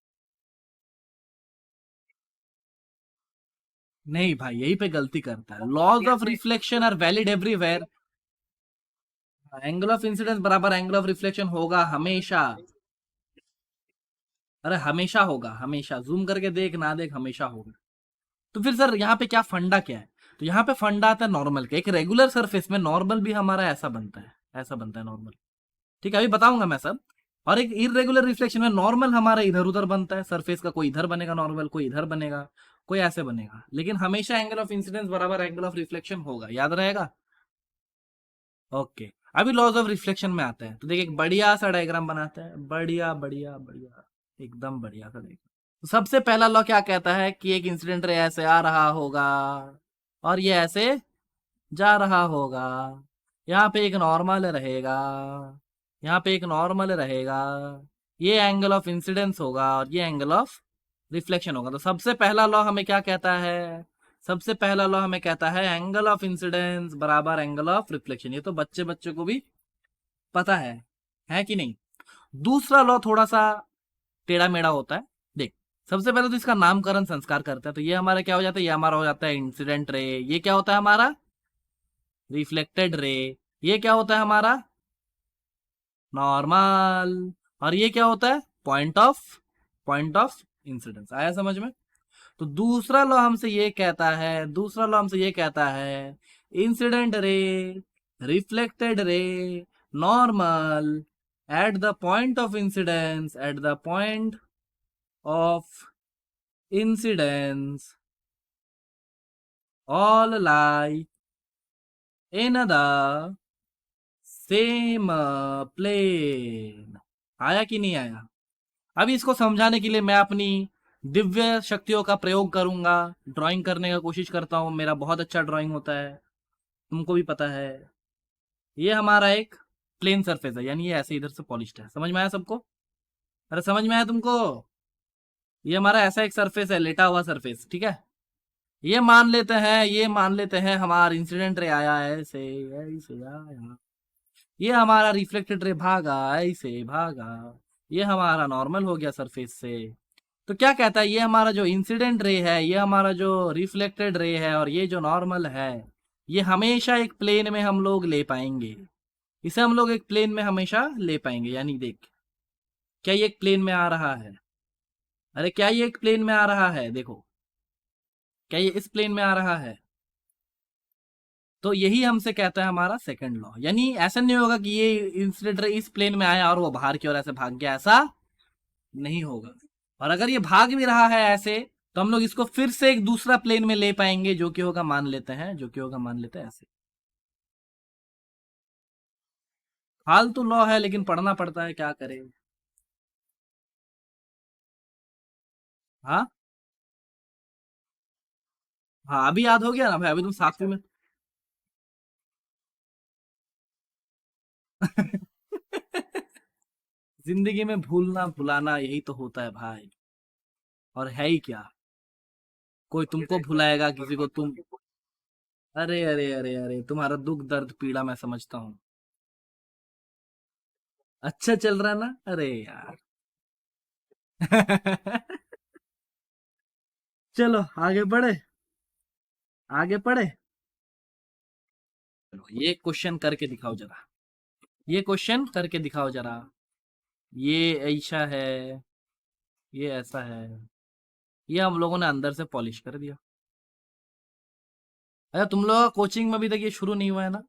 Speaker 1: नहीं भाई, यही पे गलती करता है। Laws of reflection are valid everywhere. Angle of incidence बराबर एंगल ऑफ रिफ्लेक्शन होगा हमेशा। अरे हमेशा होगा, हमेशा, जूम करके देख ना देख, हमेशा होगा। तो फिर सर यहाँ पे क्या फंडा क्या है? तो यहाँ पे फंडा आता है नॉर्मल का। एक रेगुलर सरफेस में नॉर्मल भी हमारा ऐसा बनता है, ऐसा बनता है नॉर्मल। ठीक है, अभी बताऊंगा मैं सब। और एक इरेगुलर रिफ्लेक्शन में नॉर्मल हमारा इधर उधर बनता है, सरफेस का कोई इधर बनेगा नॉर्मल, कोई इधर बनेगा, कोई ऐसे बनेगा, लेकिन हमेशा एंगल ऑफ इंसिडेंस बराबर एंगल ऑफ रिफ्लेक्शन होगा, याद रहेगा? ओके, अभी लॉज ऑफ रिफ्लेक्शन में आते हैं। तो देखिए, एक बढ़िया सा डायग्राम बनाते हैं, बढ़िया बढ़िया बढ़िया, एकदम बढ़िया सा डायग्राम। तो सबसे पहला लॉ क्या कहता है कि एक इंसिडेंट रे ऐसे आ रहा होगा और ये ऐसे जा रहा होगा, यहाँ पे एक नॉर्मल रहेगा, यहाँ पे एक नॉर्मल रहेगा, ये एंगल ऑफ इंसिडेंस होगा और ये एंगल ऑफ रिफ्लेक्शन होगा। तो सबसे पहला लॉ हमें क्या कहता है? सबसे पहला लॉ हमें कहता है एंगल ऑफ इंसिडेंस बराबर एंगल ऑफ रिफ्लेक्शन। ये तो बच्चे बच्चे को भी पता है कि नहीं? दूसरा लॉ थोड़ा सा टेढ़ा मेढ़ा होता है। देख, सबसे पहले तो इसका नामकरण संस्कार करते हैं। तो ये हमारा क्या हो जाता है? ये हमारा हो जाता है इंसिडेंट रे। ये क्या होता है हमारा? Reflected ray. ये क्या होता है हमारा? नॉर्मल। और ये क्या होता है? Point of incidence. आया समझ में? तो दूसरा लॉ हमसे ये कहता है, दूसरा लॉ हमसे ये कहता है incident ray, reflected ray, normal, at the point of incidence, at the point of incidence, all lie in the same plane। आया कि नहीं आया? अभी इसको समझाने के लिए मैं अपनी दिव्य शक्तियों का प्रयोग करूंगा, ड्राइंग करने का कोशिश करता हूं, मेरा बहुत अच्छा ड्राइंग होता है, तुमको भी पता है। ये हमारा एक प्लेन सरफेस है, यानी ये ऐसे इधर से पॉलिश्ड है। समझ में आया सबको? अरे समझ में आया तुमको? ये हमारा ऐसा एक सरफेस है, लेटा हुआ सरफेस, ठीक है। ये मान लेते हैं हमारा इंसिडेंट रे आया ऐसे, ऐसे आया, ये हमारा रिफ्लेक्टेड रे भागा, ऐसे भागा, ये हमारा नॉर्मल हो गया सरफेस से। तो क्या कहता है, ये हमारा जो इंसिडेंट रे है, ये हमारा जो रिफ्लेक्टेड रे है, और ये जो नॉर्मल है, ये हमेशा एक प्लेन में हम लोग ले पाएंगे। इसे हम लोग एक प्लेन में हमेशा ले पाएंगे। यानी देख, क्या ये एक प्लेन में आ रहा है? अरे क्या ये एक प्लेन में आ रहा है? देखो, क्या ये इस प्लेन में आ रहा है? तो यही हमसे कहता है हमारा सेकंड लॉ। यानी ऐसा नहीं होगा कि ये इंसिडेंट रे इस प्लेन में आया और वो बाहर की ओर ऐसे भाग गया, ऐसा नहीं होगा। और अगर ये भाग भी रहा है ऐसे, तो हम लोग इसको फिर से एक दूसरा प्लेन में ले पाएंगे, जो कि होगा, मान लेते हैं, जो कि होगा, मान लेते हैं ऐसे। फालतू लॉ है लेकिन पढ़ना पड़ता है, क्या करें। हाँ हाँ, अभी याद हो गया ना भाई, अभी तुम सातवीं में। जिंदगी में भूलना भुलाना यही तो होता है भाई। और है ही क्या, कोई तुमको भुलाएगा, किसी को तुम। अरे अरे अरे अरे, तुम्हारा दुख दर्द पीड़ा मैं समझता हूँ। अच्छा चल रहा ना, अरे यार। चलो आगे बढ़े, आगे पढ़े। चलो ये क्वेश्चन करके दिखाओ जरा, ये क्वेश्चन करके दिखाओ जरा। ये ऐसा है, ये ऐसा है, ये हम लोगों ने अंदर से पॉलिश कर दिया। अरे तुम लोग कोचिंग में अभी तक ये शुरू नहीं हुआ है ना।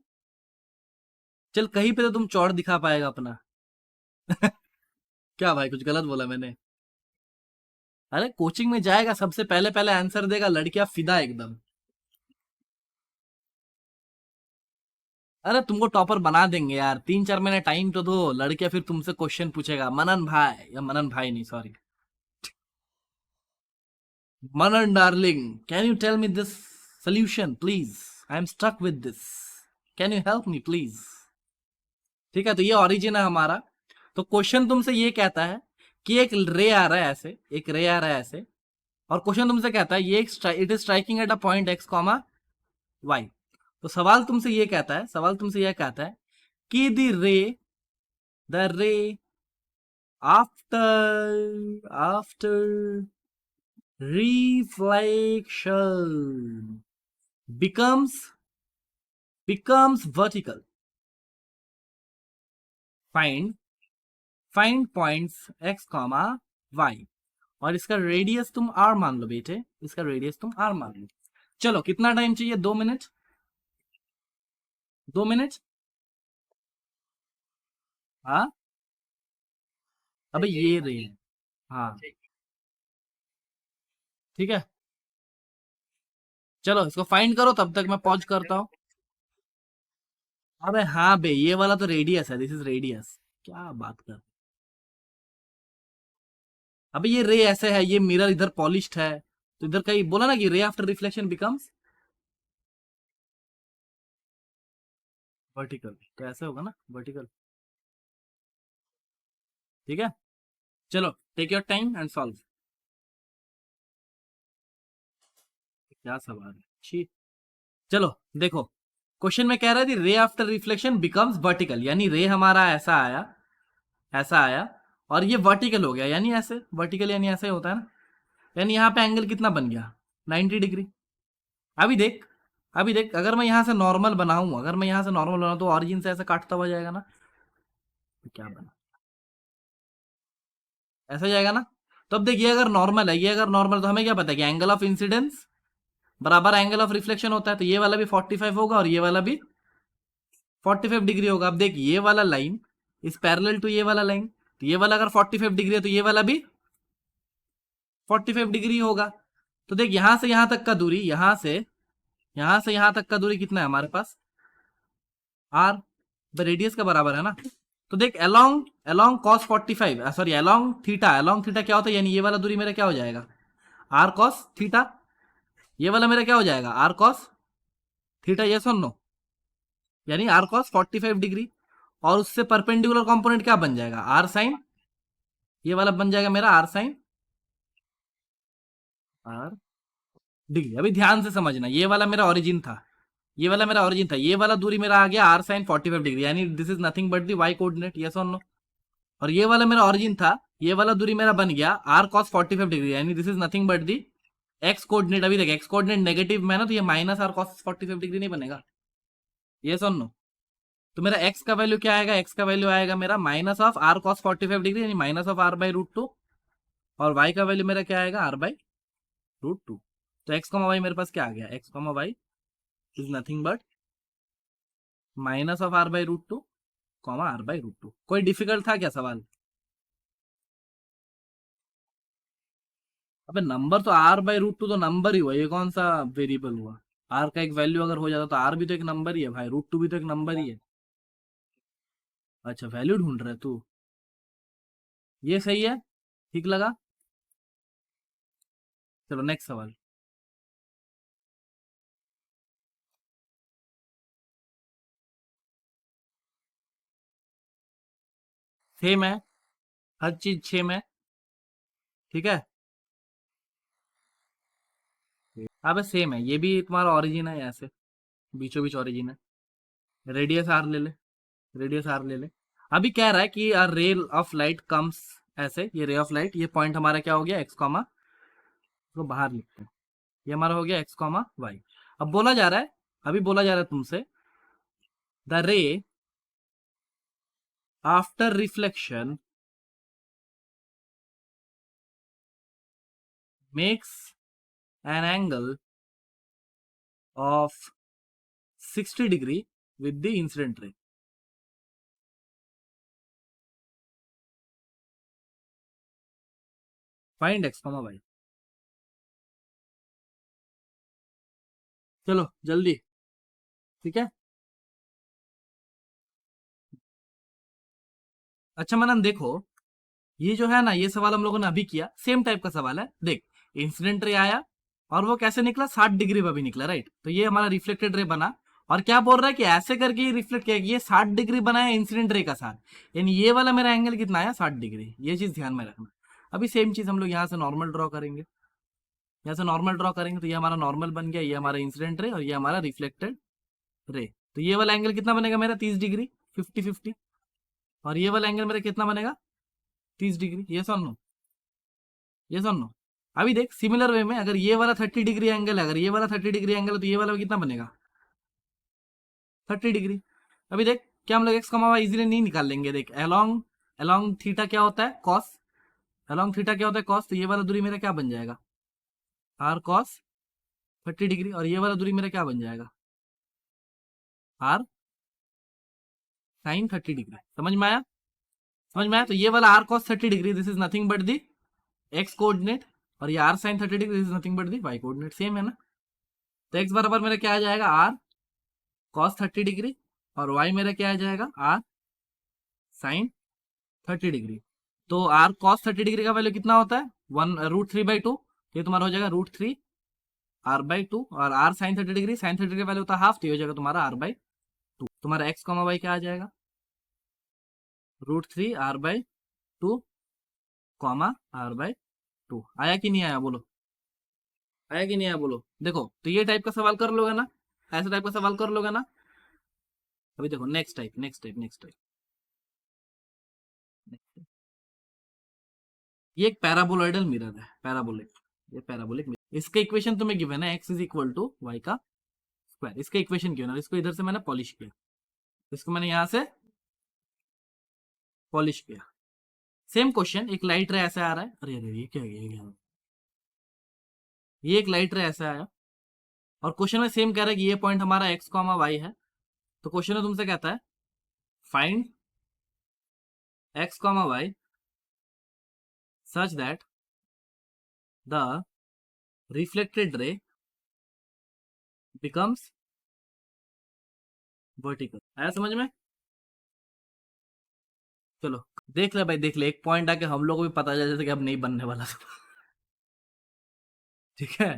Speaker 1: चल कहीं पे तो तुम चौड़ दिखा पाएगा अपना। क्या भाई, कुछ गलत बोला मैंने? अरे कोचिंग में जाएगा, सबसे पहले पहले आंसर देगा, लड़कियां फिदा एकदम। अरे तुमको टॉपर बना देंगे यार, 3-4 महीने टाइम तो दो, लड़कियां फिर तुमसे क्वेश्चन पूछेगा, मनन भाई, या मनन भाई नहीं, sorry, Manan darling, can you tell me this solution please, I am stuck with this, can you help me please. ठीक है, तो ये ओरिजिन है हमारा। तो क्वेश्चन तुमसे ये कहता है कि एक रे आ रहा है ऐसे, एक रे आ रहा है ऐसे, और क्वेश्चन तुमसे कहता है ये it is striking at a point X comma Y. तो सवाल तुमसे ये कहता है, सवाल तुमसे ये कहता है कि द रे after reflection becomes vertical, find points x comma y, और इसका रेडियस तुम r मान लो बेटे, इसका रेडियस तुम r मान लो। चलो कितना टाइम चाहिए, 2 मिनट, 2 मिनट। हाँ, अबे ये रे है, हाँ ठीक है। चलो इसको फाइंड करो, तब तक मैं पॉज करता हूँ। अबे हाँ बे, ये वाला तो रेडियस है, दिस इज रेडियस, क्या बात कर। अबे ये रे ऐसे है, ये मिरर इधर पॉलिश्ड है, तो इधर कहीं बोला ना कि रे आफ्टर रिफ्लेक्शन बिकम्स वर्टिकल, तो ऐसे होगा ना, वर्टिकल। ठीक है, चलो take your time and solve. क्या सवाल है, छी। चलो देखो, क्वेश्चन में कह रहा है रे आफ्टर रिफ्लेक्शन बिकम्स वर्टिकल, यानी रे हमारा ऐसा आया, ऐसा आया, और ये वर्टिकल हो गया, यानी ऐसे वर्टिकल, यानी ऐसे होता है ना, यानी यहाँ पे एंगल कितना बन गया, 90 डिग्री। अभी देख, अभी देख, अगर मैं यहाँ से नॉर्मल बनाऊं, अगर मैं यहाँ से नॉर्मल बनाऊं तो ऑरिजिन से ऐसे काटता हुआ जाएगा ना, तो क्या बना, ऐसा जाएगा ना। तो अब देखिए, अगर नॉर्मल है, ये अगर नॉर्मल, तो हमें क्या पता है कि एंगल ऑफ इंसिडेंस बराबर एंगल ऑफ रिफ्लेक्शन होता है, तो ये वाला भी 45 होगा और ये वाला भी 45 डिग्री होगा। अब देख, ये वाला लाइन इस पैरेलल टू ये वाला लाइन, तो ये वाला अगर 45 डिग्री है तो ये वाला भी 45 डिग्री होगा। तो देख, यहां से यहां तक का दूरी, यहां से यहां तक का दूरी कितना है हमारे पास, आर, रेडियस का बराबर है ना। तो देख, along along cos 45, sorry along theta, along theta क्या होता है, यानी ये वाला दूरी मेरा क्या हो जाएगा, आर कॉस थीटा, ये वाला मेरा क्या हो जाएगा, आर कॉस थीटा, ये सुन लो, यानी आर कॉस 45 डिग्री, और उससे परपेंडिकुलर कंपोनेंट क्या बन जाएगा, आर साइन, ये वाला बन जाएगा मेरा आर साइन आर डिग्री। अभी ध्यान से समझना, ये वाला मेरा ओरिजिन था, ये वाला मेरा ओरिजिन था, ये वाला दूरी मेरा आ गया आर साइन 45 डिग्री, यानी this is nothing but the Y coordinate, yes और नो। और ये वाला मेरा ओरिजिन था, ये वाला दूरी मेरा बन गया आर कॉस 45 डिग्री, यानी this is nothing but the X coordinate. अभी देख, एक्स कोऑर्डिनेट नेगेटिव में है ना, तो ये माइनस आर कॉस 45 डिग्री नहीं बनेगा, ये सुन लो। तो मेरा एक्स का वैल्यू क्या आएगा, एक्स का वैल्यू आएगा मेरा minus of r cos 45 degree, यानी minus of r by root two, और वाई का वैल्यू मेरा क्या आएगा, आर बाई रूट टू। तो एक्स कॉमा वाई मेरे पास क्या आ गया, x comma y is nothing but minus of r by root two comma r by root two. कोई डिफिकल्ट था क्या सवाल? अबे नंबर तो आर बाई रूट टू तो नंबर ही हुआ, ये कौन सा वेरिएबल हुआ? आर का एक वैल्यू अगर हो जाता तो आर भी तो एक नंबर ही है भाई, रूट टू भी तो एक नंबर ही है। अच्छा वैल्यू ढूंढ रहा है तू, ये सही है, ठीक लगा। चलो नेक्स्ट सवाल। सेम है, हर चीज सेम है, ठीक है। अबे सेम है, ये भी तुम्हारा ओरिजिन है, ऐसे बीचों बीच ओरिजिन है। रेडियस आर ले ले, रेडियस आर ले ले, अभी कह रहा है कि अ रे ऑफ लाइट कम्स, ऐसे ये रे ऑफ लाइट, ये पॉइंट हमारा क्या हो गया एक्स कॉमा, तो बाहर लिखते हैं, ये हमारा हो गया एक्स कॉमा वाई। अब बोला जा रहा है, अभी बोला जा रहा है तुमसे, the ray after reflection makes an angle of 60 degree with the incident ray. Find X comma Y. चलो जल्दी, ठीक है। अच्छा मनन देखो, ये जो है ना, ये सवाल हम लोगों ने अभी किया, सेम टाइप का सवाल है। देख, इंसिडेंट रे आया और वो कैसे निकला, 60 डिग्री पर भी निकला, राइट। तो ये हमारा रिफ्लेक्टेड रे बना, और क्या बोल रहा है कि ऐसे करके ये रिफ्लेक्ट किया, ये 60 डिग्री बनाया इंसिडेंट रे का साथ, यानी ये वाला मेरा एंगल कितना आया, 60 डिग्री। ये चीज ध्यान में रखना। अभी सेम चीज हम लोग यहाँ से नॉर्मल ड्रॉ करेंगे, यहाँ से नॉर्मल ड्रॉ करेंगे, तो ये हमारा नॉर्मल बन गया, ये हमारा इंसिडेंट रे और ये हमारा रिफ्लेक्टेड रे। तो ये वाला एंगल कितना बनेगा मेरा, 30 डिग्री, 50-50। और ये वाला एंगल मेरा कितना बनेगा, 30 डिग्री। ये सुन लो, ये सुन लो। अभी देख, सिमिलर वे में अगर ये वाला 30 डिग्री एंगल है, अगर ये वाला 30 डिग्री एंगल है, तो ये वाला कितना बनेगा, 30 डिग्री। अभी देख, क्या हम लोग एक्स कमा वाई इजीली नहीं निकाल लेंगे। देख, अलोंग अलोंग थीटा क्या होता है, कॉस। अलोंग थीटा क्या होता है, कॉस। तो ये वाला दूरी मेरा क्या बन जाएगा, आर कॉस 30 डिग्री। और ये वाला दूरी मेरा क्या बन जाएगा, आर साइन 30 डिग्री। समझ में आया, समझ में आया। तो ये वाला R cos 30 degree, this is nothing but the X coordinate, और ये R sine 30 degree, this is nothing but the Y coordinate. Same है ना। तो एक्स बराबर मेरा क्या आ जाएगा, आर कॉस 30 डिग्री, और वाई मेरा क्या आ जाएगा, आर साइन 30 डिग्री। तो आर कॉस 30 डिग्री का वैल्यू कितना होता है, 1√3/2। ये तुम्हारा हो जाएगा √3 r/2। और R sine 30 degree, sine 30 degree का वैल्यू होता है हाफ, तो ये हो जाएगा तुम्हारा r/2। तुम्हारा एक्स कॉमा वाई क्या आ जाएगा, √3 r/2 कॉमा r/2। आया कि नहीं आया बोलो, आया कि नहीं आया बोलो। देखो, तो ये टाइप का सवाल कर लोगे ना, ऐसे टाइप का सवाल कर लोगे ना। अभी देखो, next type, next type, next type. ये एक पैराबोलॉइडल मिरर है, पैराबोलिक, ये पैराबोलिक मिरर। इसका इक्वेशन तुम्हें गिवन है, x is equal to Y का स्क्वायर। इसका इक्वेशन गिवन है, इसको इधर से मैंने पॉलिश किया, इसको मैंने यहां से पॉलिश किया। सेम क्वेश्चन, एक लाइट रे ऐसे आ रहा है, अरे अरे ये क्या है, ये एक लाइट रे ऐसे आया, और क्वेश्चन में सेम कह रहा है कि ये पॉइंट हमारा एक्स कॉमा वाई है। तो क्वेश्चन में तुमसे कहता है find X comma Y such that the reflected ray becomes vertical. आया समझ में। चलो देख ले भाई, देख ले, एक पॉइंट आके हम लोग को भी पता चल जैसे कि अब नहीं बनने वाला ठीक है।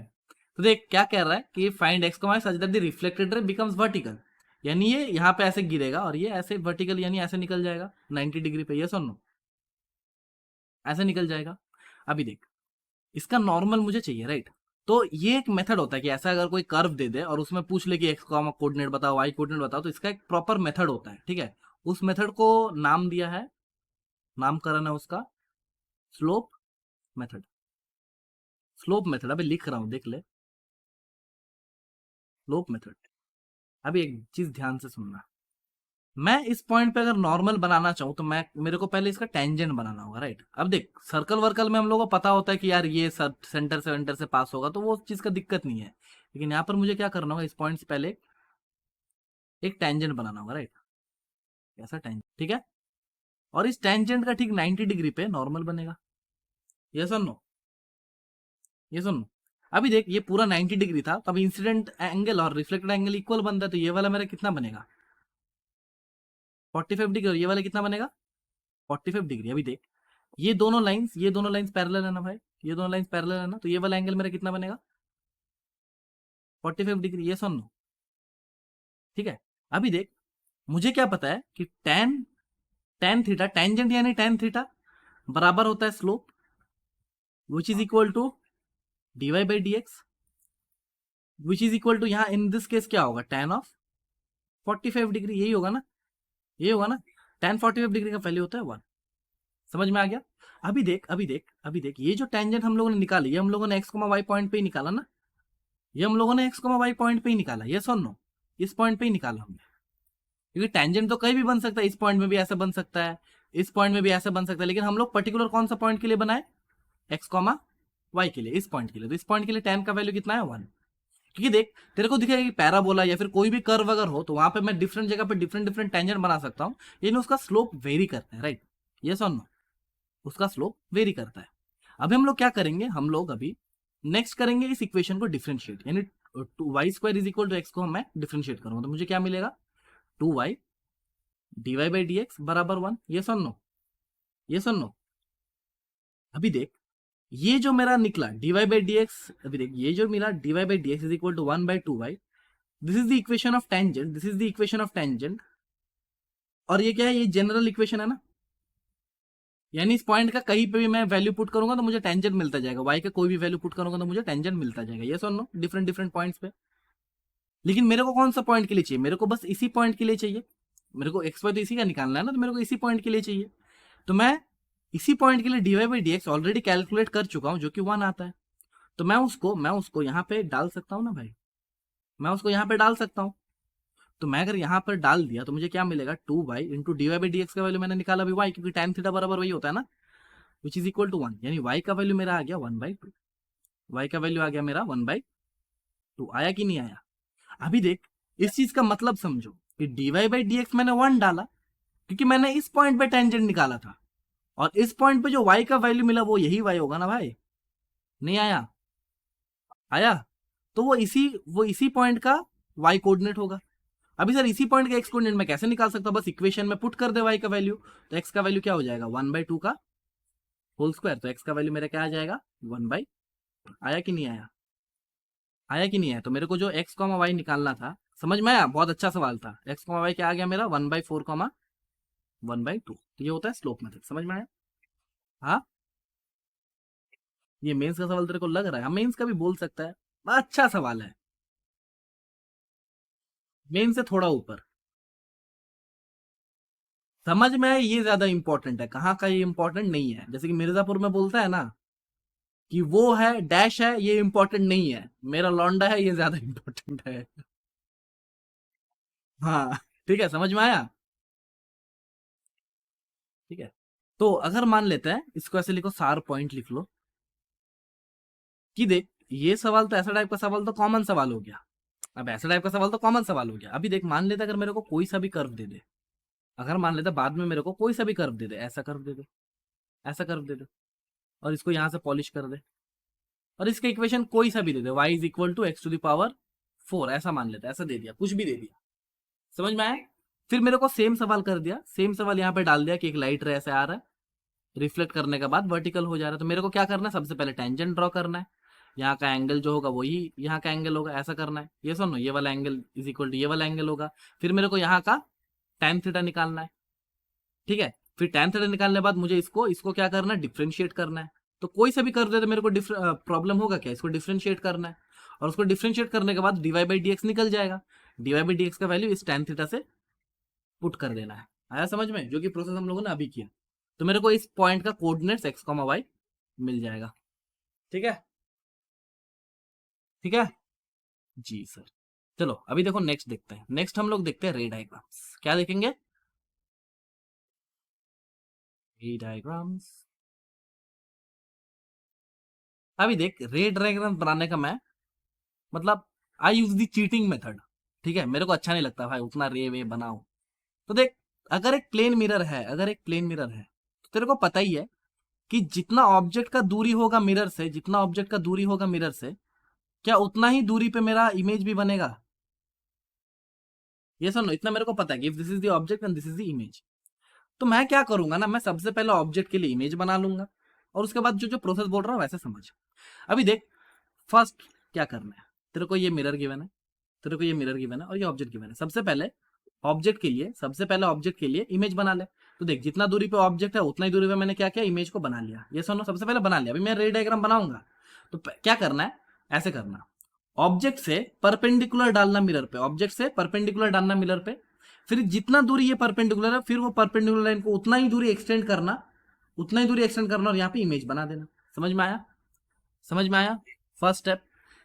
Speaker 1: तो देख क्या कह रहा है कि find X comma such that the reflected ray becomes vertical, यानी ये यहाँ पे ऐसे गिरेगा और ये ऐसे वर्टिकल, यानी ऐसे निकल जाएगा 90 डिग्री पे। ये सुन लो, ऐसे निकल जाएगा। अभी देख, इसका नॉर्मल मुझे चाहिए, राइट। तो ये एक मेथड होता है कि ऐसा अगर कोई कर्व दे दे और उसमें पूछ ले कि एक्स कॉमा कोऑर्डिनेट बताओ, वाई कोऑर्डिनेट बताओ, तो इसका एक प्रॉपर मेथड होता है, ठीक है। उस मेथड को नाम दिया है, नामकरण है उसका स्लोप मेथड। स्लोप मेथड, अभी लिख रहा हूं, देख ले, स्लोप मेथड। अभी एक चीज ध्यान से सुनना, मैं इस पॉइंट पे अगर नॉर्मल बनाना चाहूँ तो मैं, मेरे को पहले इसका टेंजेंट बनाना होगा, राइट। अब देख, सर्कल वर्कल में हम लोगों को पता होता है कि यार ये सेंटर से वेंटर से पास होगा, तो वो चीज का दिक्कत नहीं है। लेकिन यहाँ पर मुझे क्या करना होगा, इस पॉइंट से पहले एक टेंजेंट बनाना होगा, राइट। ऐसा टेंजेंट, ठीक है। और इस टेंजेंट का ठीक 90 डिग्री पे नॉर्मल बनेगा। ये सुन लो, ये सुन लो। अभी देख, ये पूरा 90 डिग्री था, तो अब इंसिडेंट एंगल और रिफ्लेक्टेड एंगल इक्वल बनता है, तो ये वाला मेरा कितना बनेगा, 45 डिग्री। और ये वाला कितना बनेगा, 45 डिग्री। अभी देख, ये दोनों लाइंस पैरेलल है ना भाई, ये दोनों लाइंस पैरेलल है ना, तो ये वाला एंगल मेरा कितना बनेगा, 45 डिग्री। ये सुन लो, ठीक है। अभी देख, मुझे क्या पता है कि टेन टेन थीटा, टेंजेंट यानी टेन थीटा बराबर होता है slope, which is equal to dy/dx, which is equal to, यहाँ इन दिस केस क्या होगा, tan ऑफ 45 डिग्री। यही होगा ना, यही होगा ना। tan 45 डिग्री का वैल्यू होता है 1। समझ में आ गया? अभी देख ये जो टेंजेंट हम लोगों ने निकाली, ये हम लोगों ने एक्स कोमा वाई पॉइंट पे ही निकाला ना, ये हम लोगों ने एक्स कोमा वाई पॉइंट पे ही निकाला, ये सुन नो, इस पॉइंट पे ही निकाला हमने। क्योंकि टेंजेंट तो कहीं भी बन सकता है, इस पॉइंट में भी ऐसा बन सकता है, इस पॉइंट में भी ऐसा बन सकता है, लेकिन हम लोग पर्टिकुलर कौन सा पॉइंट के लिए बनाए, एक्स कॉमा वाई के लिए, इस पॉइंट के लिए। तो इस पॉइंट के लिए tan का वैल्यू कितना है 1। क्योंकि देख तेरे को दिखेगा कि पैराबोला या फिर कोई भी कर्व अगर हो तो वहां पे मैं डिफरेंट जगह पे डिफरेंट डिफरेंट टेंजेंट बना सकता हूँ, लेकिन उसका स्लोप वेरी करता है, राइट? ये सुन नो, उसका स्लोप वेरी करता है। अभी हम लोग क्या करेंगे, हम लोग अभी नेक्स्ट करेंगे इस इक्वेशन को डिफरेंशिएट, यानी Y square is equal to X को मैं डिफरेंशिएट करूंगा, तो मुझे क्या मिलेगा, 2y dy by D x बराबर 1। ये सुन लो, ये सुन लो। अभी देख ये जो मेरा निकला dy बाई डी एक्स, अभी देख ये जो मिला dy by D X is equal to 1 by 2y, this is the equation of tangent, this is the equation of tangent. और ये क्या है, ये जनरल इक्वेशन है ना, यानी इस पॉइंट का कहीं पे भी मैं वैल्यू पुट करूंगा तो मुझे टेंजेंट मिलता जाएगा, y का कोई भी वैल्यू पुट करूंगा तो मुझे टेंजेंट मिलता जाएगा। ये सुन लो, डिफरेंट डिफरेंट पॉइंट्स पे। लेकिन मेरे को कौन सा पॉइंट के लिए चाहिए, मेरे को बस इसी पॉइंट के लिए चाहिए, मेरे को एक्स वाई तो इसी का निकालना है ना, तो मेरे को इसी पॉइंट के लिए चाहिए। तो मैं इसी पॉइंट के लिए D Y by D X already calculate कर चुका हूं, जो कि 1 आता है। तो मैं उसको यहाँ पे डाल सकता हूँ ना भाई, मैं उसको यहाँ पे डाल सकता हूँ। तो मैं अगर यहाँ पर डाल दिया तो मुझे क्या मिलेगा, 2y into D Y by D X का वैल्यू मैंने निकाला अभी y, क्योंकि tan थीटा बराबर वही होता है ना, विच इज इक्वल टू 1, यानी y का वैल्यू मेरा आ गया 1/2। y का वैल्यू आ गया मेरा 1/2। आया कि नहीं आया? अभी देख इस चीज का मतलब समझो कि dy बाई डी एक्स मैंने 1 डाला क्योंकि मैंने इस पॉइंट पे टेंजेंट निकाला था, और इस पॉइंट पे जो y का वैल्यू मिला वो यही y होगा ना भाई। नहीं आया? आया? तो वो इसी पॉइंट का y कोऑर्डिनेट होगा। अभी सर इसी पॉइंट का x कोऑर्डिनेट मैं कैसे निकाल सकता हूं, बस इक्वेशन में पुट कर दे y का वैल्यू, तो x का वैल्यू क्या हो जाएगा, 1/2 का होल स्क्वायर। तो x का वैल्यू मेरा क्या आ जाएगा, 1/। आया कि नहीं आया? आया कि नहीं आया? तो मेरे को जो x कॉमा वाई निकालना था, समझ में आया? बहुत अच्छा सवाल था। x कॉमा वाई क्या आ गया मेरा, 1/4 कॉमा 1/2। तो ये होता है स्लोप मेथड। समझ में आया? हाँ, ये मेंस का सवाल तेरे को लग रहा है? हम मेंस का भी बोल सकता है, अच्छा सवाल है, मेन से थोड़ा ऊपर। समझ में आया? ये ज्यादा इंपॉर्टेंट है, कहाँ का ये इंपॉर्टेंट नहीं है। जैसे कि मिर्जापुर में बोलता है ना कि वो है डैश है, ये इंपॉर्टेंट नहीं है, मेरा लौंडा है ये ज्यादा इंपॉर्टेंट है। हाँ ठीक है, समझ में आया? ठीक है, तो अगर मान लेते हैं इसको ऐसे लिखो, सार पॉइंट लिख लो कि देख ये सवाल तो ऐसा टाइप का सवाल तो कॉमन सवाल हो गया। अब ऐसा टाइप का सवाल तो कॉमन सवाल हो गया। अभी देख मान लेते अगर मेरे को कोई सा भी कर्व दे दे, अगर मान लेते बाद में मेरे को कोई सा भी कर्व दे दे, ऐसा कर्व दे दे, ऐसा कर्व दे दे, और इसको यहां से पॉलिश कर दे, और इसका इक्वेशन कोई सा भी दे दे, y is equal to X to the power 4, ऐसा मान लेते, ऐसा दे दिया, कुछ भी दे दिया। समझ में आया? फिर मेरे को सेम सवाल कर दिया, सेम सवाल यहाँ पे डाल दिया कि एक लाइट रे ऐसे आ रहा है, रिफ्लेक्ट करने के बाद वर्टिकल हो जा रहा है। तो मेरे को क्या करना है, सबसे पहले टेंजेंट ड्रॉ करना है, यहाँ का एंगल जो होगा वही यहाँ का एंगल होगा, ऐसा करना है। ये सुनो, ये वाला एंगल इज इक्वल टू ये वाला एंगल होगा। फिर मेरे को यहाँ का tan थीटा निकालना है, ठीक है। फिर tan थीटा निकालने के बाद मुझे इसको इसको क्या करना है, डिफ्रेंशिएट करना है। तो कोई सा भी कर दे तो मेरे को प्रॉब्लम होगा क्या, इसको डिफ्रेंशिएट करना है, और उसको डिफ्रेंशिएट करने के बाद dy बाई डी एक्स निकल जाएगा। dy बाई डी एक्स का वैल्यू इस tan थीटा से पुट कर देना है। आया समझ में? जो कि प्रोसेस हम लोगों ने अभी किया। तो मेरे को इस पॉइंट का कोऑर्डिनेट्स x, y मिल जाएगा। ठीक है, ठीक है जी सर। चलो अभी देखो नेक्स्ट देखते हैं, नेक्स्ट हम लोग देखते हैं रे डायग्राम्स। क्या देखेंगे? रे डायग्राम्स। अभी देख रे डायग्राम बनाने का मैं मतलब आई यूज दी चीटिंग मेथड। ठीक है, मेरे को अच्छा नहीं लगता भाई उतना रे वे बनाओ। तो देख अगर एक प्लेन मिरर है, अगर एक प्लेन मिरर है तो तेरे को पता ही है कि जितना ऑब्जेक्ट का दूरी होगा मिरर से, जितना ऑब्जेक्ट का दूरी होगा मिरर से, क्या उतना ही दूरी पे मेरा इमेज भी बनेगा? ये सुनो, इतना मेरे को पता है कि this is the object and this is the image. तो मैं क्या करूंगा ना, मैं सबसे पहले ऑब्जेक्ट के लिए इमेज बना लूंगा, और उसके बाद जो जो प्रोसेस बोल रहा हूं वैसे समझ। अभी देख फर्स्ट क्या करना है, तेरे को ये मिरर गिवन है, तेरे को ये मिरर गिवन है और ये ऑब्जेक्ट गिवन है। सबसे पहले ऑब्जेक्ट के लिए, सबसे पहले ऑब्जेक्ट के लिए इमेज बना ले। तो देख जितना दूरी पे ऑब्जेक्ट है उतना ही दूरी पे मैंने क्या किया, इमेज को बना लिया। ये सुनो, सबसे पहले बना लिया। अभी मैं रे डायग्राम बनाऊंगा तो क्या करना है, ऐसे करना, ऑब्जेक्ट से परपेंडिकुलर डालना मिरर पे, ऑब्जेक्ट से परपेंडिकुलर डालना मिरर पे, फिर जितना दूरी ये परपेंडिकुलर है, फिर वो परपेंडिकुलर लाइन को उतना ही दूरी एक्सटेंड करना, उतना ही दूरी एक्सटेंड करना और यहाँ पे इमेज बना देना। समझ में आया? समझ में आया? First step.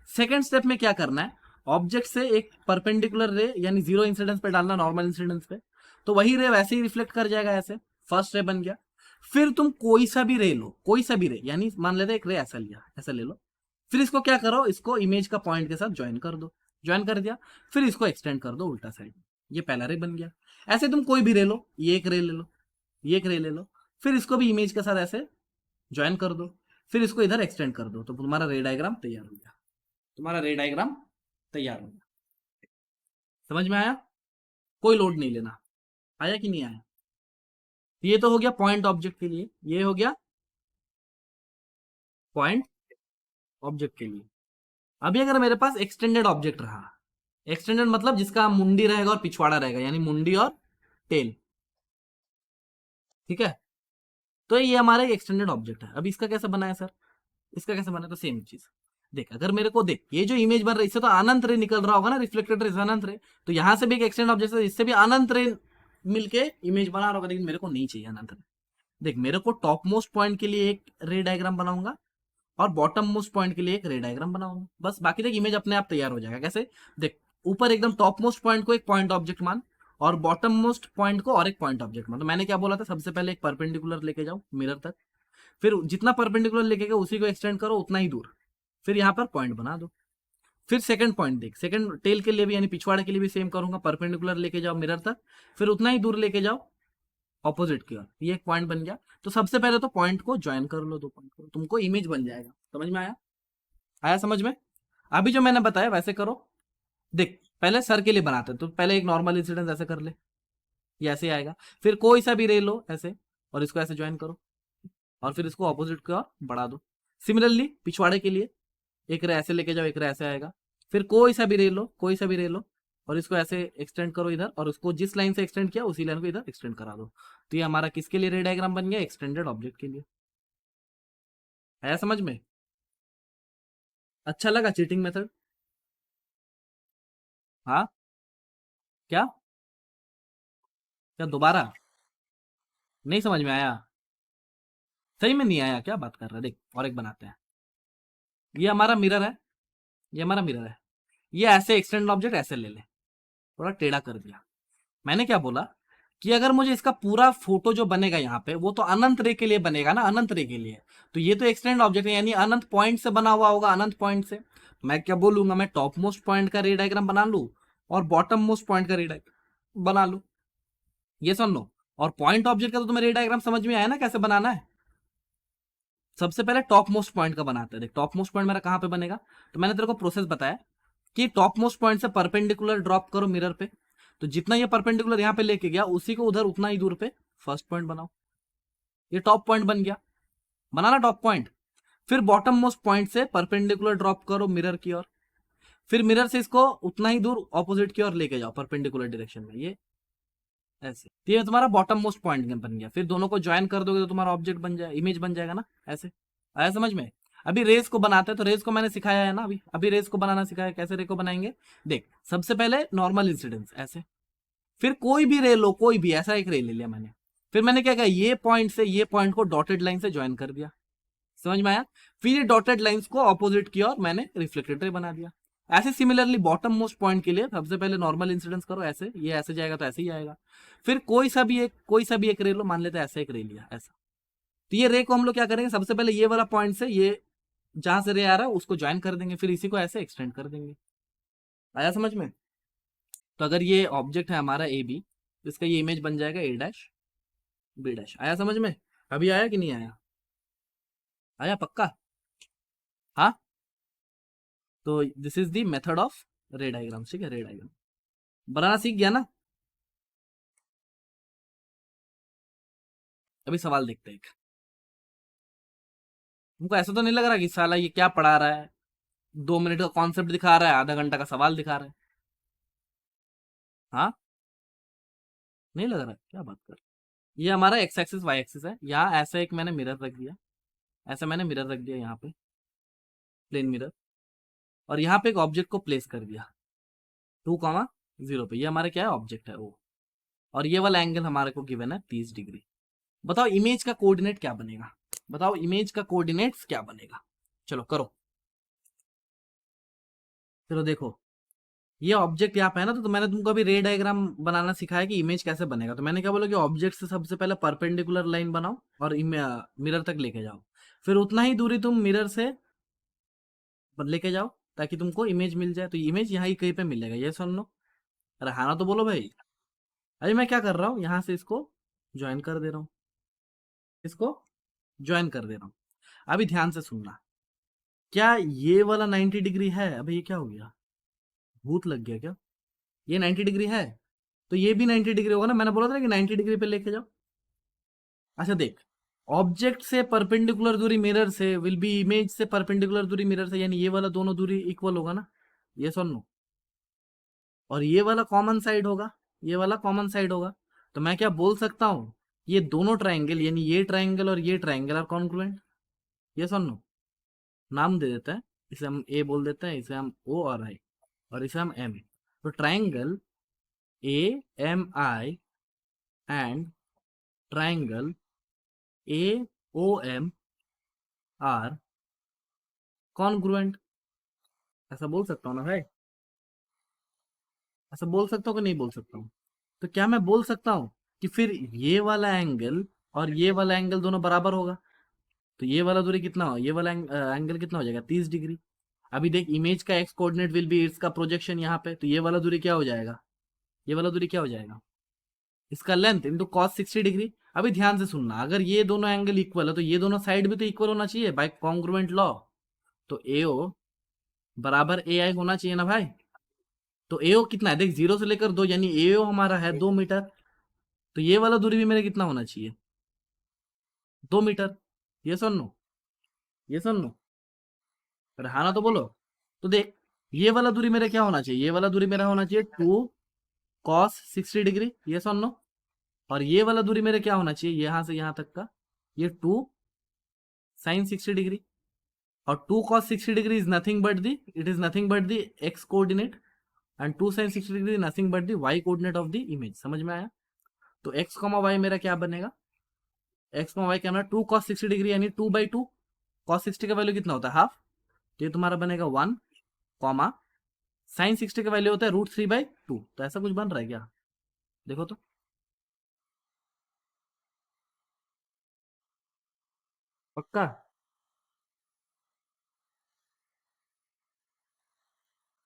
Speaker 1: सेकंड स्टेप में क्या करना है, ऑब्जेक्ट से एक परपेंडिकुलर रे यानी जीरो इंसिडेंस पे डालना, नॉर्मल इंसिडेंस पे, तो वही रे वैसे ही रिफ्लेक्ट कर जाएगा ऐसे। फर्स्ट रे बन गया। फिर तुम कोई सा भी रे लो, कोई सा भी रे, यानी मान लेते एक रे ऐसा लिया, ऐसा ले लो। फिर इसको क्या करो, इसको इमेज का पॉइंट के साथ ज्वाइन कर दो। ज्वाइन कर दिया, फिर इसको एक्सटेंड कर दो उल्टा साइड। ये पहला रे बन गया। ऐसे तुम कोई भी रे लो, ये एक रे ले लो, ये एक रे ले लो, फिर इसको भी इमेज के साथ ऐसे ज्वाइन कर दो, फिर इसको इधर एक्सटेंड कर दो, तो तुम्हारा रे डायग्राम तैयार हो गया। तुम्हारा रे डायग्राम तैयार हो गया। समझ में आया? कोई लोड नहीं लेना। आया कि नहीं आया? ये तो हो गया पॉइंट ऑब्जेक्ट के लिए, ये हो गया पॉइंट ऑब्जेक्ट के लिए। अभी अगर मेरे पास एक्सटेंडेड ऑब्जेक्ट रहा, एक्सटेंडेड मतलब जिसका मुंडी रहेगा और पिछवाड़ा रहेगा, यानी मुंडी और टेल, ठीक है, तो ये हमारा एक्सटेंडेड ऑब्जेक्ट है। अब इसका कैसे बना है सर? इसका कैसे बना है? तो सेम चीज देख, अगर मेरे को देख ये जो इमेज बन रही है, इससे तो अनंत रे निकल रहा होगा ना, रिफ्लेक्टेड रे अनंत रे, तो यहां से भी एक एक्सटेंड ऑब्जेक्ट है, इससे भी अनंत रे मिलके इमेज बना रहा होगा, लेकिन मेरे को नहीं चाहिए अनंत रे। देख, मेरे को टॉप मोस्ट पॉइंट के लिए एक रे डायग्राम बनाऊंगा और बॉटम मोस्ट पॉइंट के लिए एक रे डायग्राम बनाऊंगा, बस। बाकी देख इमेज अपने आप तैयार हो जाएगा। कैसे? देख, ऊपर एकदम टॉप मोस्ट पॉइंट को एक पॉइंट ऑब्जेक्ट मान, और बॉटम मोस्ट पॉइंट को और एक पॉइंट ऑब्जेक्ट मान। तो मैंने क्या बोला था, सबसे पहले एक परपेंडिकुलर लेके जाओ मिरर तक, फिर जितना परपेंडिकुलर लेके गए उसी को एक्सटेंड करो उतना ही दूर, फिर यहाँ पर पॉइंट बना दो। फिर सेकंड पॉइंट देख, सेकंड टेल के लिए भी यानी पिछवाड़े के लिए भी सेम करूंगा, परपेंडिकुलर लेके जाओ मिरर तक, फिर उतना ही दूर लेके जाओ ऑपोजिट की ओर, ये एक पॉइंट बन गया। तो सबसे पहले तो पॉइंट को ज्वाइन कर लो, दो पॉइंट को, तुमको इमेज बन जाएगा। समझ में आया? आया समझ में? अभी जो मैंने बताया वैसे करो। देख, पहले सर के लिए बनाते हैं, तो पहले एक नॉर्मल इंसिडेंस ऐसे कर ले, ये ऐसे आएगा। फिर कोई सा भी रे लो ऐसे, और इसको ऐसे ज्वाइन करो, और फिर इसको ऑपोजिट की ओर बढ़ा दो। सिमिलरली पिछवाड़े के लिए एक रे ऐसे लेके जाओ, एक रे ऐसे आएगा। फिर कोई सा भी रे लो, कोई सा भी रे लो, और इसको ऐसे एक्सटेंड करो इधर, और उसको जिस लाइन से एक्सटेंड किया उसी लाइन को इधर एक्सटेंड करा दो। तो ये हमारा किसके लिए रे डायग्राम बन गया? एक्सटेंडेड ऑब्जेक्ट के लिए। आया समझ में? अच्छा लगा चीटिंग मेथड? हाँ? क्या? क्या दोबारा? नहीं समझ में आया? सही में नहीं आया? क्या बात कर रहा है? देख, और एक बनाते हैं। ये हमारा मिरर है, ये हमारा मिरर है, ये ऐसे एक्सटेंड ऑब्जेक्ट ऐसे ले ले, थोड़ा टेढ़ा कर दिया। मैंने क्या बोला कि अगर मुझे इसका पूरा फोटो जो बनेगा यहाँ पे, वो तो अनंत रे के लिए बनेगा ना, अनंत रे के लिए। तो ये तो एक्सटेंड ऑब्जेक्ट है, यानी अनंत पॉइंट से बना हुआ होगा, अनंत पॉइंट से। मैं क्या बोलूंगा, मैं टॉप मोस्ट पॉइंट का रे डायग्राम बना लू और बॉटम मोस्ट पॉइंट का रे डायग्राम बना लू, ये सुन लो। और पॉइंट ऑब्जेक्ट का तो तुम्हें रे डायग्राम समझ में आया ना कैसे बनाना है? सबसे पहले टॉप मोस्ट पॉइंट का बनाते हैं। देख, टॉप मोस्ट पॉइंट मेरा कहां पे बनेगा, तो मैंने तेरे को प्रोसेस बताया कि टॉप मोस्ट पॉइंट से परपेंडिकुलर ड्रॉप करो मिरर पे, तो जितना ये परपेंडिकुलर यहाँ पे लेके गया उसी को उधर उतना ही दूर पे फर्स्ट पॉइंट बनाओ, ये टॉप पॉइंट बन गया। बनाना टॉप पॉइंट। फिर बॉटम मोस्ट पॉइंट से परपेंडिकुलर ड्रॉप करो मिरर की ओर, फिर मिरर से इसको उतना ही दूर ऑपोजिट की ओर लेके जाओ परपेंडिकुलर डायरेक्शन में, ये ऐसे। तो ये तुम्हारा बॉटम मोस्ट पॉइंट बन गया। फिर दोनों को ज्वाइन कर दोगे तो तुम्हारा ऑब्जेक्ट बन जाए, इमेज बन जाएगा ना ऐसे। आया समझ में? अभी रेस को बनाते हैं, तो रेस को मैंने सिखाया है ना, अभी अभी रेस को बनाना सिखाया, कैसे रे को बनाएंगे। देख, सबसे पहले नॉर्मल इंसिडेंस ऐसे, फिर कोई भी रे लो, कोई भी ऐसा एक रे ले लिया मैंने, फिर मैंने क्या किया, ये पॉइंट से ये पॉइंट को डॉटेड लाइन से ज्वाइन कर दिया। समझ में आया? फिर ये डॉटेड लाइंस को ऑपोजिट किया और मैंने रिफ्लेक्टेड रे बना दिया। ऐसे सिमिलरली बॉटम मोस्ट पॉइंट के लिए सबसे पहले नॉर्मल इंसिडेंस करो ऐसे, ये ऐसे जाएगा तो ऐसे ही आएगा। फिर कोई सा भी एक रे लो, मान लेते हैं ऐसे एक रे लिया ऐसा। तो ये रे को हम लोग क्या करेंगे, सबसे पहले ये वाला पॉइंट से ये जहां से रे आ रहा है उसको ज्वाइन कर देंगे, फिर इसी को ऐसे एक्सटेंड कर देंगे। आया समझ में? तो अगर ये ऑब्जेक्ट है हमारा ए बी, तो इसका ये इमेज बन जाएगा ए डैश बी डैश। आया समझ में? अभी आया कि नहीं आया? आया पक्का? हाँ? तो this is the method of रे डायग्राम, ठीक है? रे डायग्राम बनाना सीख गया ना? अभी सवाल देखते हैं एक। तुमको ऐसा तो नहीं लग रहा कि साला ये क्या पढ़ा रहा है, 2 मिनट का कॉन्सेप्ट दिखा रहा है, आधा घंटा का सवाल दिखा रहा है? हाँ? नहीं लग रहा? क्या बात कर। ये हमारा एक्स एक्सिस वाई एक्सिस है, यहाँ ऐसा एक मैंने मिरर रख दिया, ऐसा मैंने मिरर रख दिया यहाँ पे, प्लेन मिरर, और यहाँ पे एक ऑब्जेक्ट को प्लेस कर दिया 2,0 पे। ये हमारा क्या है, ऑब्जेक्ट है वो। और ये वाला एंगल हमारे को गिवन है 30 डिग्री। बताओ इमेज का कोऑर्डिनेट क्या बनेगा, बताओ इमेज का कोऑर्डिनेट्स क्या बनेगा। चलो करो, चलो देखो, ये ऑब्जेक्ट यहाँ पे है ना, तो मैंने तुमको अभी रे डायग्राम बनाना सिखाया कि इमेज कैसे बनेगा। तो मैंने क्या बोला कि ऑब्जेक्ट से सबसे पहले परपेंडिकुलर लाइन बनाओ और मिरर तक लेके जाओ, फिर उतना ही दूरी तुम मिरर से लेके जाओ ताकि तुमको इमेज मिल जाए। तो इमेज यहाँ ही कहीं पे मिलेगा, ये सुन लो। अरे हाँ ना तो बोलो भाई। अरे मैं क्या कर रहा हूँ, यहाँ से इसको ज्वाइन कर दे रहा हूँ, इसको ज्वाइन कर दे रहा हूँ। अभी ध्यान से सुनना, क्या ये वाला 90 डिग्री है? अभी ये क्या हो गया, भूत लग गया क्या? ये 90 डिग्री है तो ये भी 90 डिग्री होगा ना, मैंने बोला था ना कि 90 डिग्री पे लेके जाओ। अच्छा देख, ऑब्जेक्ट से परपेंडिकुलर दूरी मिरर से विल बी इमेज से परपेंडिकुलर दूरी मिरर से, यानी ये वाला दोनों दूरी इक्वल होगा ना, ये सुन लो। और ये वाला कॉमन साइड होगा, ये वाला कॉमन साइड होगा। तो मैं क्या बोल सकता हूँ, ये दोनों ट्राइंगल यानी ये ट्राइंगल और ये ट्राइंगल आर कॉन्ग्रुएंट। ये सुन लो, नाम दे देते हैं, इसे हम ए बोल देते हैं, इसे हम ओ और आई, और इसे हम एम। तो triangle A M I and triangle A O M are congruent. ऐसा बोल सकता हूँ ना भाई, ऐसा बोल सकता हूँ कि नहीं बोल सकता हूँ? तो क्या मैं बोल सकता हूँ कि फिर ये वाला एंगल और ये वाला एंगल दोनों बराबर होगा? तो ये वाला दूरी कितना हो, ये वाला एंगल कितना हो जाएगा, 30 डिग्री। अभी देख, इमेज का एक्स कोऑर्डिनेट विल बी इसका प्रोजेक्शन यहाँ पे, तो ये वाला दूरी क्या हो जाएगा, ये वाला दूरी क्या हो जाएगा, इसका लेंथ इंटू कॉस 60 डिग्री। अभी ध्यान से सुनना, अगर ये दोनों एंगल इक्वल है तो ये दोनों साइड भी तो इक्वल होना चाहिए बाय कॉन्ग्रुएंट लॉ। तो एओ बराबर ए आई होना चाहिए ना भाई। तो एओ कितना है, देख 0 से लेकर 2, यानी एओ हमारा है 2 मीटर। तो ये वाला दूरी भी मेरा कितना होना चाहिए, 2 मीटर। ये सुन लो, ये सुन लो, अरे हाँ ना तो बोलो। तो देख, ये वाला दूरी मेरा क्या होना चाहिए, ये वाला दूरी मेरा होना चाहिए 2 cos 60 डिग्री, ये सुन लो। और ये वाला दूरी मेरा क्या होना चाहिए, यहाँ से यहाँ तक का, ये 2 sin 60 डिग्री। और 2 cos 60 degree is nothing but the, it is nothing but the X coordinate, and 2 sin 60 degree nothing but the Y coordinate of the image. समझ में आया? तो एक्स कॉमा वाई मेरा क्या बनेगा, एक्स कॉमा वाई क्या बना, 2 cos 60 डिग्री यानी 2/2। cos 60 का वैल्यू कितना होता है, हाफ। तो ये तुम्हारा बनेगा 1, कॉमा sin 60 का वैल्यू होता है √3/2। तो ऐसा कुछ बन रहा है क्या, देखो तो, पक्का?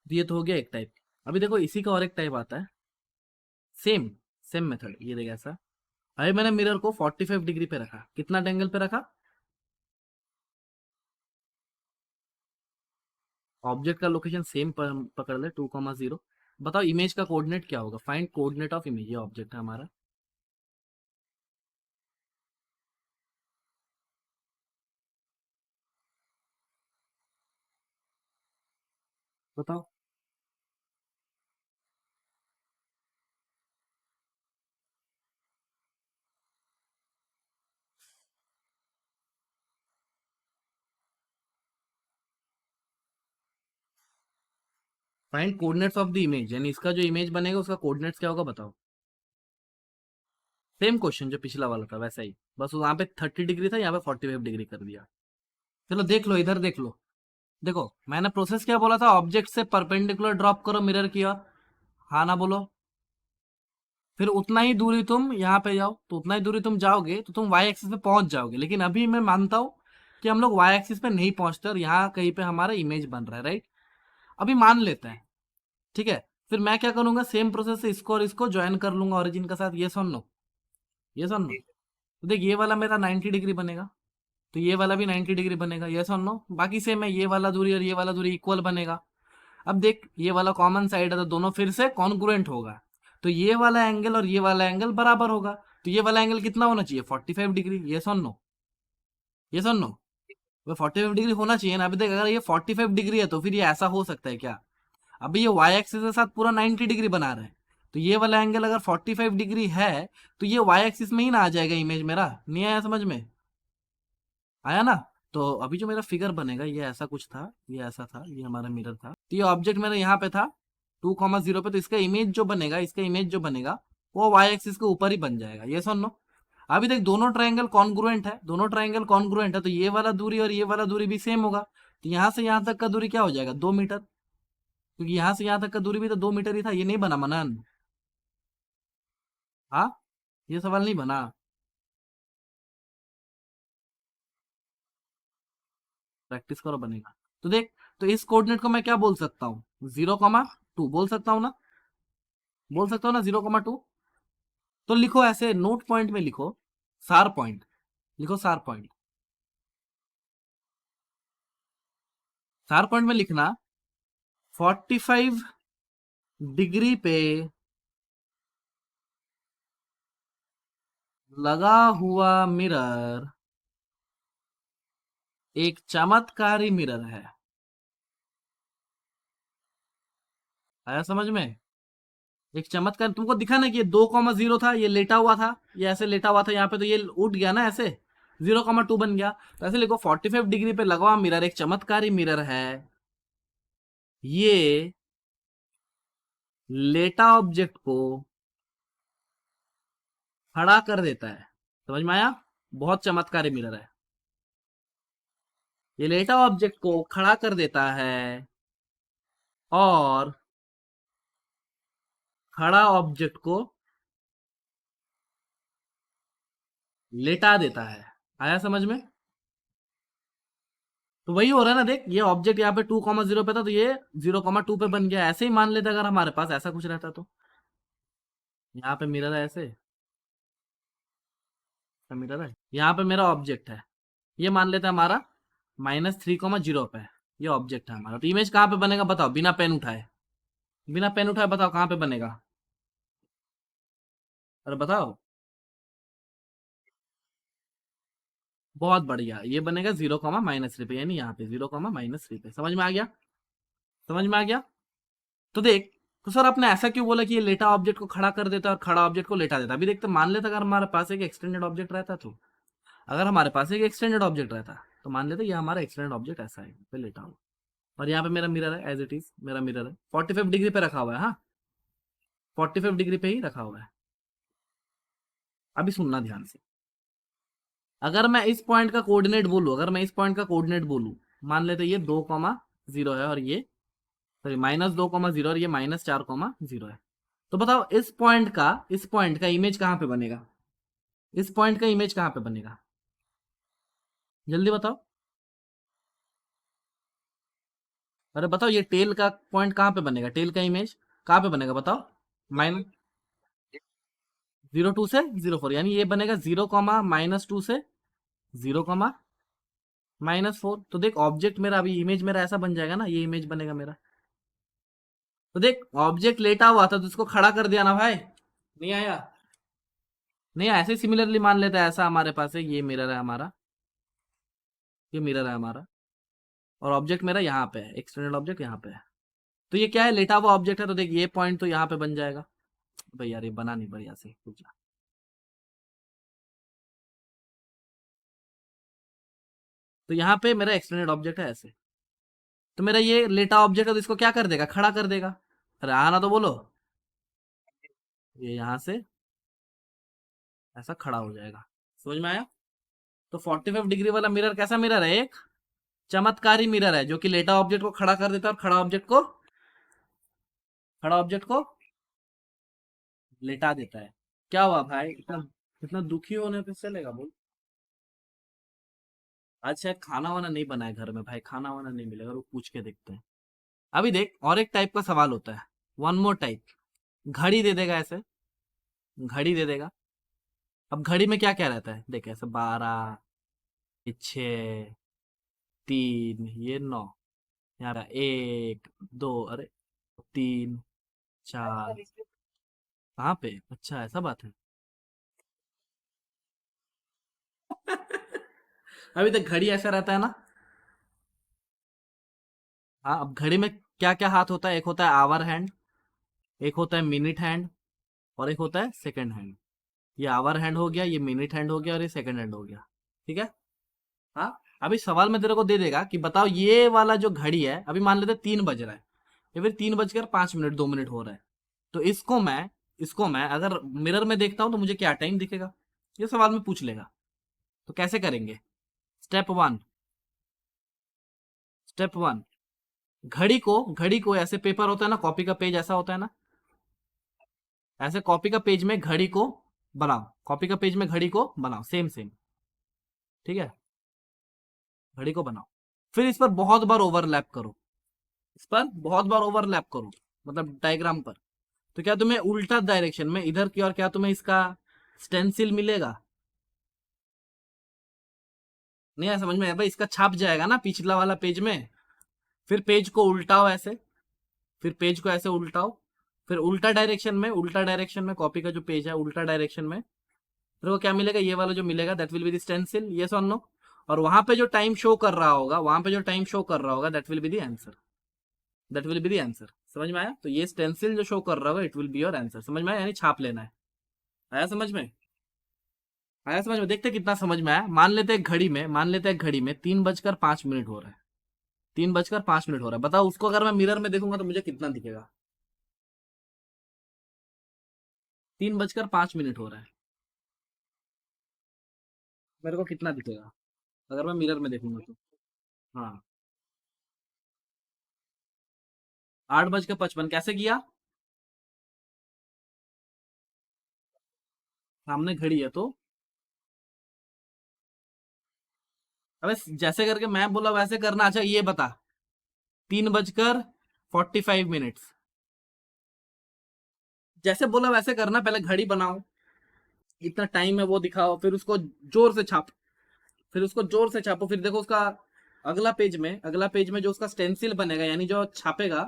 Speaker 1: तो ये तो हो गया एक टाइप। अभी देखो इसी का और एक टाइप आता है, सेम सेम मेथड। ये देखा ऐसा, अभी मैंने मिरर को 45 डिग्री पे रखा, कितना एंगल पे रखा, ऑब्जेक्ट का लोकेशन सेम पकड़ ले, 2,0। बताओ इमेज का कोऑर्डिनेट क्या होगा, फाइंड कोऑर्डिनेट ऑफ इमेज। ये ऑब्जेक्ट है हमारा, बताओ। Find coordinates of the image, यानी इसका जो इमेज बनेगा उसका कोऑर्डिनेट्स क्या होगा, बताओ। सेम क्वेश्चन जो पिछला वाला था वैसा ही, बस वहां पे 30 डिग्री था, यहाँ पे 45 डिग्री कर दिया। चलो देख लो, इधर देख लो। देखो मैंने प्रोसेस क्या बोला था, ऑब्जेक्ट से परपेंडिकुलर ड्रॉप करो मिरर की ओर, हाँ ना बोलो। फिर उतना ही दूरी तुम यहाँ पे जाओ, तो उतना ही दूरी तुम जाओगे तो तुम वाई एक्सिस पे पहुंच जाओगे। लेकिन अभी मैं मानता हूँ कि हम लोग वाई एक्सिस पे नहीं पहुंचते और यहाँ कहीं पे हमारा इमेज बन रहा है, राइट? अभी मान लेते हैं, ठीक है। फिर मैं क्या करूंगा, सेम प्रोसेस से इसको और इसको ज्वाइन कर लूंगा ओरिजिन के साथ। ये सुन लो, ये सुन लो। तो देख, ये वाला मेरा 90 डिग्री बनेगा, तो ये वाला भी 90 डिग्री बनेगा, ये सुन लो। बाकी सेम है, ये वाला दूरी और ये वाला दूरी इक्वल बनेगा। अब देख, ये वाला कॉमन साइड है तो दोनों फिर से कॉन्ग्रुएंट होगा, तो ये वाला एंगल और ये वाला एंगल बराबर होगा। तो ये वाला एंगल कितना होना चाहिए, 45 डिग्री। ये सुन लो, ये सुन लो, वो 45 डिग्री होना चाहिए ना। अभी देख, अगर ये 45 डिग्री है तो फिर ये ऐसा हो सकता है क्या, अभी ये वाई एक्सिस के साथ पूरा 90 डिग्री बना रहा है, तो ये वाला एंगल अगर 45 डिग्री है तो ये वाई एक्सिस में ही ना आ जाएगा इमेज मेरा। नहीं आया समझ में, आया ना? तो अभी जो मेरा फिगर बनेगा ये ऐसा कुछ था, ये ऐसा था, ये हमारा मिरर था, तो ये ऑब्जेक्ट मेरा यहाँ पे था 2,0 पे। तो इसका इमेज जो बनेगा, इसका इमेज जो बनेगा वो वाई एक्सिस के ऊपर ही बन जाएगा, ये सुन लो। अभी देख दोनों ट्रायंगल कॉन्ग्रुएंट है, दोनों ट्रायंगल कॉन्ग्रुएंट है, तो ये वाला दूरी और ये वाला दूरी भी सेम होगा। तो यहाँ से यहाँ तक का दूरी क्या हो जाएगा, 2 मीटर, क्योंकि यहाँ से यहाँ तक का दूरी भी तो 2 मीटर ही था। ये नहीं बना मनन? हाँ, ये सवाल नहीं बना। प्रैक्टिस करो, बनेगा। तो देख, तो इस कोऑर्डिनेट को मैं क्या बोल सकता हूँ, 0,2 बोल सकता हूँ ना, बोल सकता हूँ ना 0,2। तो लिखो ऐसे नोट पॉइंट में लिखो, सार पॉइंट लिखो, सार पॉइंट। सार पॉइंट में लिखना 45 डिग्री पे लगा हुआ मिरर एक चमत्कारी मिरर है। आया समझ में? एक चमत्कार, तुमको दिखा ना कि ये 2,0 था, ये लेटा हुआ था, ये ऐसे लेटा हुआ था यहाँ पे, तो ये उठ गया ना ऐसे, 0,2 बन गया। तो ऐसे लिखो 45 डिग्री पे लगा हुआ मिरर एक चमत्कारी मिरर है, ये लेटा ऑब्जेक्ट को खड़ा कर देता है। समझ में आया? बहुत चमत्कारी मिरर है, ये लेटा ऑब्जेक्ट को खड़ा कर देता है और खड़ा ऑब्जेक्ट को लेटा देता है। आया समझ में? तो वही हो रहा है ना, देख ये ऑब्जेक्ट यहाँ पे 2,0 पे था, तो ये 0,2 पे बन गया। ऐसे ही मान लेते अगर हमारे पास ऐसा कुछ रहता तो, यहाँ पे मिरर है ऐसे, मिरर है, यहाँ पे मेरा ऑब्जेक्ट है, ये मान लेते हैं हमारा -3,0 पे है, ये ऑब्जेक्ट है हमारा। तो इमेज कहाँ पे बनेगा बताओ, बिना पेन उठाए, बिना पेन उठाए बताओ कहाँ पे बनेगा? अरे बताओ। बहुत बढ़िया, ये बनेगा 0,-3 पे, यानी यहाँ पे 0,-3 पे। समझ में आ गया? समझ में आ गया? तो देख, तो सर आपने ऐसा क्यों बोला कि ये लेटा ऑब्जेक्ट को खड़ा कर देता है और खड़ा ऑब्जेक्ट को लेटा देता? अभी देखते, मान लेते अगर हमारे पास एक एक्सटेंडेड ऑब्जेक्ट रहता, तो अगर हमारे पास एक एक्सटेंडेड ऑब्जेक्ट रहता तो मान लेते ये हमारा एक्सटेंडेड ऑब्जेक्ट ऐसा है, पे लेटा हुआ, और यहाँ पे मेरा मिरर है, एज इट इज मेरा मिरर है, 45 डिग्री पे रखा हुआ है। हाँ, 45 डिग्री पे ही रखा हुआ है। अभी सुनना ध्यान से, अगर मैं इस पॉइंट का कोऑर्डिनेट बोलूं, अगर मैं इस पॉइंट का कोऑर्डिनेट बोलूं, मान लेते ये 2,0 है और ये सॉरी -2,0 और ये -4,0 है। तो बताओ इस पॉइंट का इमेज कहाँ पे बनेगा? इस पॉइंट का इमेज कहाँ पे बनेगा? जल्दी बताओ। अरे बताओ, ये टेल का पॉइंट कहाँ पे बनेगा? टेल का इमेज कहाँ पे बनेगा बताओ? -0,2 से 0,4, यानी ये बनेगा 0,-2 से 0,-4। तो देख ऑब्जेक्ट मेरा, अभी इमेज मेरा ऐसा बन जाएगा ना, ये इमेज बनेगा मेरा। तो देख ऑब्जेक्ट लेटा हुआ था तो इसको खड़ा कर दिया ना भाई, नहीं आया? नहीं, ऐसे सिमिलरली मान लेते हैं, ऐसा हमारे पास है, ये मिरर है हमारा, ये मिरर है हमारा, और ऑब्जेक्ट मेरा यहाँ पे है, एक्सटर्नल ऑब्जेक्ट यहाँ पे है। तो ये क्या है, लेटा हुआ ऑब्जेक्ट है, तो देख ये पॉइंट तो यहाँ पे बन जाएगा। भाई यार ये बना नहीं बढ़िया से कुछ। तो यहाँ पे मेरा एक्सटेंडेड ऑब्जेक्ट है ऐसे, तो मेरा ये लेटा ऑब्जेक्ट है, तो इसको क्या कर देगा, खड़ा कर देगा। अरे आना तो बोलो, ये यहाँ से ऐसा खड़ा हो जाएगा। समझ में आया? तो 45 डिग्री वाला मिरर कैसा मिरर है, एक चमत्कारी मिरर है, जो कि लेटा ऑब्जेक्ट को खड़ा कर देता है और खड़ा ऑब्जेक्ट को लेटा देता है। क्या हुआ भाई, इतना इतना दुखी होने पे चलेगा बोल? आज शायद खाना वाना नहीं बना है घर में भाई, खाना वाना नहीं मिलेगा, वो पूछ के देखते हैं। अभी देख, और एक टाइप का सवाल होता है, वन मोर टाइप। घड़ी दे देगा ऐसे, घड़ी दे देगा। अब घड़ी में क्या क्या रहता है देख, ऐसे 12, 6, 3, ये 9, यहाँ पे 1, 2, अरे 3, 4, कहाँ पे? अच्छा ऐसा बात है। अभी तक घड़ी ऐसा रहता है ना। हाँ, अब घड़ी में क्या क्या हाथ होता है, एक होता है आवर हैंड, एक होता है मिनट हैंड, और एक होता है सेकंड हैंड। ये आवर हैंड हो गया, ये मिनट हैंड हो गया, और ये सेकंड हैंड हो गया। ठीक है? हाँ। अभी सवाल में तेरे को दे देगा कि बताओ ये वाला जो घड़ी है, अभी मान लेते 3 बज रहा है, या फिर 3 बजकर 5 मिनट 2 मिनट हो रहा है, तो इसको मैं इसको मैं अगर मिरर में देखता हूं तो मुझे क्या टाइम दिखेगा, ये सवाल में पूछ लेगा। तो कैसे करेंगे? स्टेप वन, स्टेप वन, घड़ी को ऐसे पेपर होता है ना, कॉपी का पेज ऐसा होता है ना, ऐसे कॉपी का पेज में घड़ी को बनाओ, कॉपी का पेज में घड़ी को बनाओ, सेम सेम, ठीक है, घड़ी को बनाओ। फिर इस पर बहुत बार ओवरलैप करो, इस पर बहुत बार ओवरलैप करो, मतलब डायग्राम पर। तो क्या तुम्हें उल्टा डायरेक्शन में इधर की ओर क्या तुम्हें इसका स्टेंसिल मिलेगा? नहीं आया समझ में? भाई इसका छाप जाएगा ना पिछला वाला पेज में। फिर पेज को उल्टाओ ऐसे, फिर पेज को ऐसे उल्टाओ, फिर उल्टा डायरेक्शन में कॉपी का जो पेज है उल्टा डायरेक्शन में, फिर वो क्या मिलेगा, ये वाला जो मिलेगा that will be the stencil, yes और नो। और वहां पे जो टाइम शो कर रहा होगा, वहां पे जो टाइम शो कर रहा होगा that will be the answer, that will be the answer. समझ में आया? तो ये स्टेंसिल जो शो कर रहा होगा it will be your answer. समझ में आया? यानी छाप लेना है। आया समझ में? आया समझ में? देखते कितना समझ में आया। मान लेते हैं घड़ी में 3:05 हो रहा है, 3:05 हो रहा है। बताओ उसको अगर मैं मिरर में देखूंगा तो मुझे कितना दिखेगा? 3:05 हो रहा है, मेरे को कितना दिखेगा अगर मैं मिरर में देखूंगा तो? हाँ, 8:55 कैसे किया? सामने घड़ी है तो, अबे जैसे करके मैं बोला वैसे करना। अच्छा ये बता, 3:45, जैसे बोला वैसे करना। पहले घड़ी बनाओ, इतना टाइम है वो दिखाओ, फिर उसको जोर से छाप, फिर उसको जोर से छापो। फिर देखो उसका अगला पेज में जो उसका स्टेंसिल बनेगा, यानी जो छापेगा,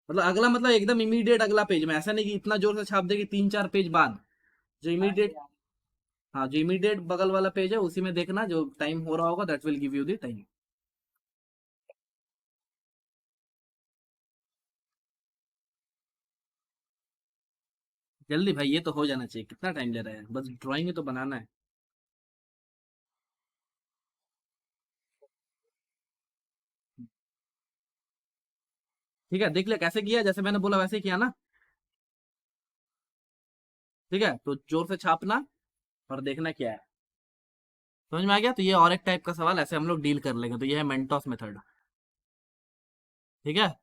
Speaker 1: मतलब अगला मतलब एकदम इमीडिएट अगला पेज में, ऐसा नहीं कि इतना जोर से छाप देगी 3-4 पेज बाद। जो इमीडिएट, हाँ जो इमीडिएट बगल वाला पेज है उसी में देखना, जो टाइम हो रहा होगा that will give you the time. जल्दी भाई, ये तो हो जाना चाहिए। कितना टाइम ले रहा है? बस ड्राइंग ही तो बनाना है। ठीक है, देख ले कैसे किया, जैसे मैंने बोला वैसे ही किया ना। ठीक है, तो जोर से छापना और देखना क्या है। समझ में आ गया? तो ये और एक टाइप का सवाल ऐसे हम लोग डील कर लेंगे। तो ये है मेंटोस मेथड। ठीक है,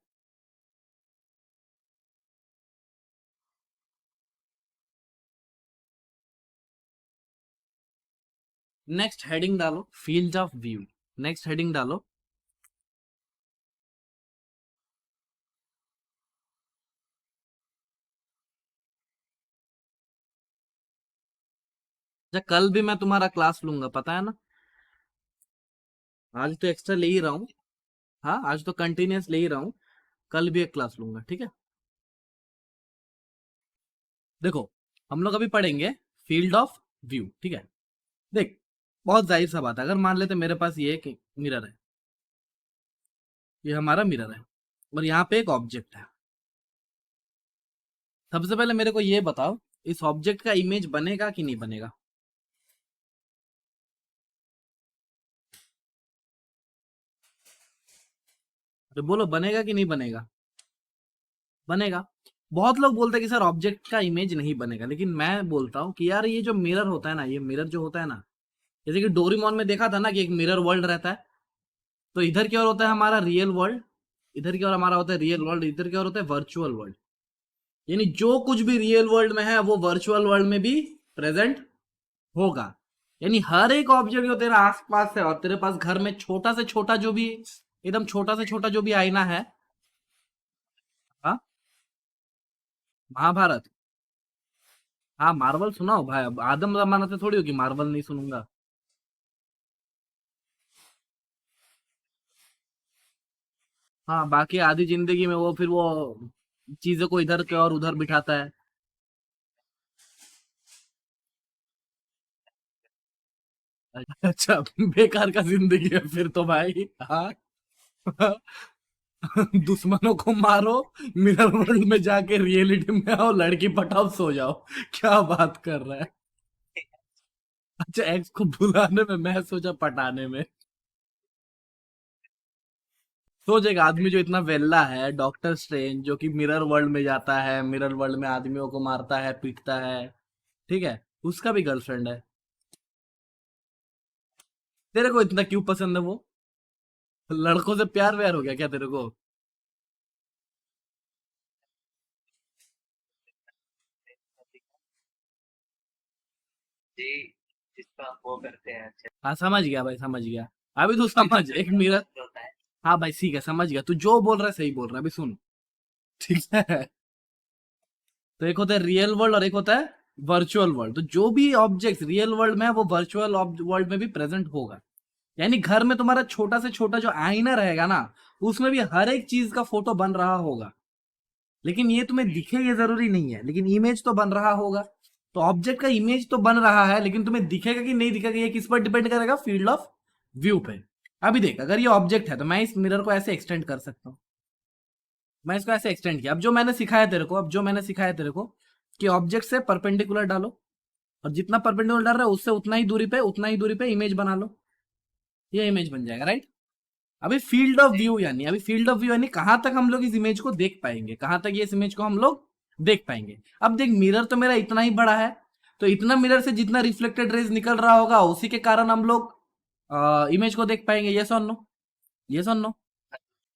Speaker 1: नेक्स्ट हेडिंग डालो, field of view. Next heading डालो। अच्छा कल भी मैं तुम्हारा क्लास लूंगा, पता है ना? आज तो एक्स्ट्रा ले ही रहा हूँ। हाँ आज तो कंटिन्यूस ले ही रहा हूँ, कल भी एक क्लास लूंगा, ठीक है। देखो हम लोग अभी पढ़ेंगे फील्ड ऑफ व्यू, ठीक है। देख, बहुत जाहिर सा बात है, अगर मान लेते मेरे पास ये एक मिरर है, ये हमारा मिरर है, और यहाँ पे एक ऑब्जेक्ट है। सबसे पहले मेरे को ये बताओ, इस ऑब्जेक्ट का इमेज बनेगा कि नहीं बनेगा? तो बोलो बनेगा कि नहीं बनेगा? बनेगा। बहुत लोग बोलते हैं कि सर ऑब्जेक्ट का इमेज नहीं बनेगा, लेकिन मैं बोलता हूँ कि यार ये जो मिरर होता है ना, ये मिरर जो होता है ना, जैसे कि डोरेमोन में देखा था ना कि एक मिरर वर्ल्ड रहता है। तो इधर की ओर होता है हमारा रियल वर्ल्ड, इधर की ओर हमारा होता है रियल वर्ल्ड, इधर की ओर होता है वर्चुअल वर्ल्ड। यानी जो कुछ भी रियल वर्ल्ड में है वो वर्चुअल वर्ल्ड में भी प्रेजेंट होगा। यानी हर एक ऑब्जेक्ट जो तेरा आसपास है, और तेरे पास घर में छोटा से छोटा जो भी, एकदम छोटा से छोटा जो भी आईना है। हाँ, महाभारत। हाँ मार्वल सुनाओ भाई, अब आदम जमाना से थोड़ी होगी मार्वल नहीं सुनूंगा। हाँ बाकी आधी जिंदगी में वो फिर वो चीजों को इधर के और उधर बिठाता है। अच्छा बेकार का जिंदगी है फिर तो भाई। हाँ दुश्मनों को मारो, मिरर वर्ल्ड में जाके रियलिटी में आओ, लड़की पटाओ, सो जाओ। क्या बात कर रहा है? अच्छा एक्स को भुलाने में, मैं सोचा पटाने में। सोच एक आदमी जो इतना वेल्ला है, डॉक्टर स्ट्रेंज, जो कि मिरर वर्ल्ड में जाता है, मिरर वर्ल्ड में आदमियों को मारता है, पीटता है, ठीक है, उसका भी गर्लफ्रेंड है। तेरे को इतना क्यों पसंद है वो? लड़कों से प्यार व्यार हो गया क्या तेरे को? हाँ समझ गया भाई, समझ गया। अभी तू समझ, एक मिरर। हाँ भाई ठीक है, समझ गया, तू जो बोल रहा है सही बोल रहा है, अभी सुन। ठीक है। तो एक होता है रियल वर्ल्ड और एक होता है वर्चुअल वर्ल्ड। तो जो भी ऑब्जेक्ट रियल वर्ल्ड में है वो वर्चुअल वर्ल्ड में भी प्रेजेंट होगा। यानी घर में तुम्हारा छोटा से छोटा जो आईना रहेगा ना, उसमें भी हर एक चीज का फोटो बन रहा होगा। लेकिन ये तुम्हें दिखे ये जरूरी नहीं है, लेकिन इमेज तो बन रहा होगा। तो ऑब्जेक्ट का इमेज तो बन रहा है, लेकिन तुम्हें दिखेगा कि नहीं दिखेगा ये किस पर डिपेंड करेगा? फील्ड ऑफ व्यू पे। अभी देख, अगर ये ऑब्जेक्ट है तो मैं इस मिरर को ऐसे एक्सटेंड कर सकता हूँ। मैं इसको ऐसे एक्सटेंड किया। अब जो मैंने सिखाया तेरे को, कि ऑब्जेक्ट से परपेंडिकुलर डालो, और जितना परपेंडिकुलर डाल रहा है उससे उतना ही दूरी पे इमेज बना लो। ये इमेज बन जाएगा, राइट? अभी फील्ड ऑफ व्यू यानी कहां तक हम लोग इस इमेज को देख पाएंगे, कहां तक ये इस इमेज को हम लोग देख पाएंगे। अब देख, मिरर तो मेरा इतना ही बड़ा है, तो इतना मिरर से जितना रिफ्लेक्टेड रेज निकल रहा होगा उसी के कारण हम लोग इमेज को देख पाएंगे। ये सुन लो, ये सुन लो।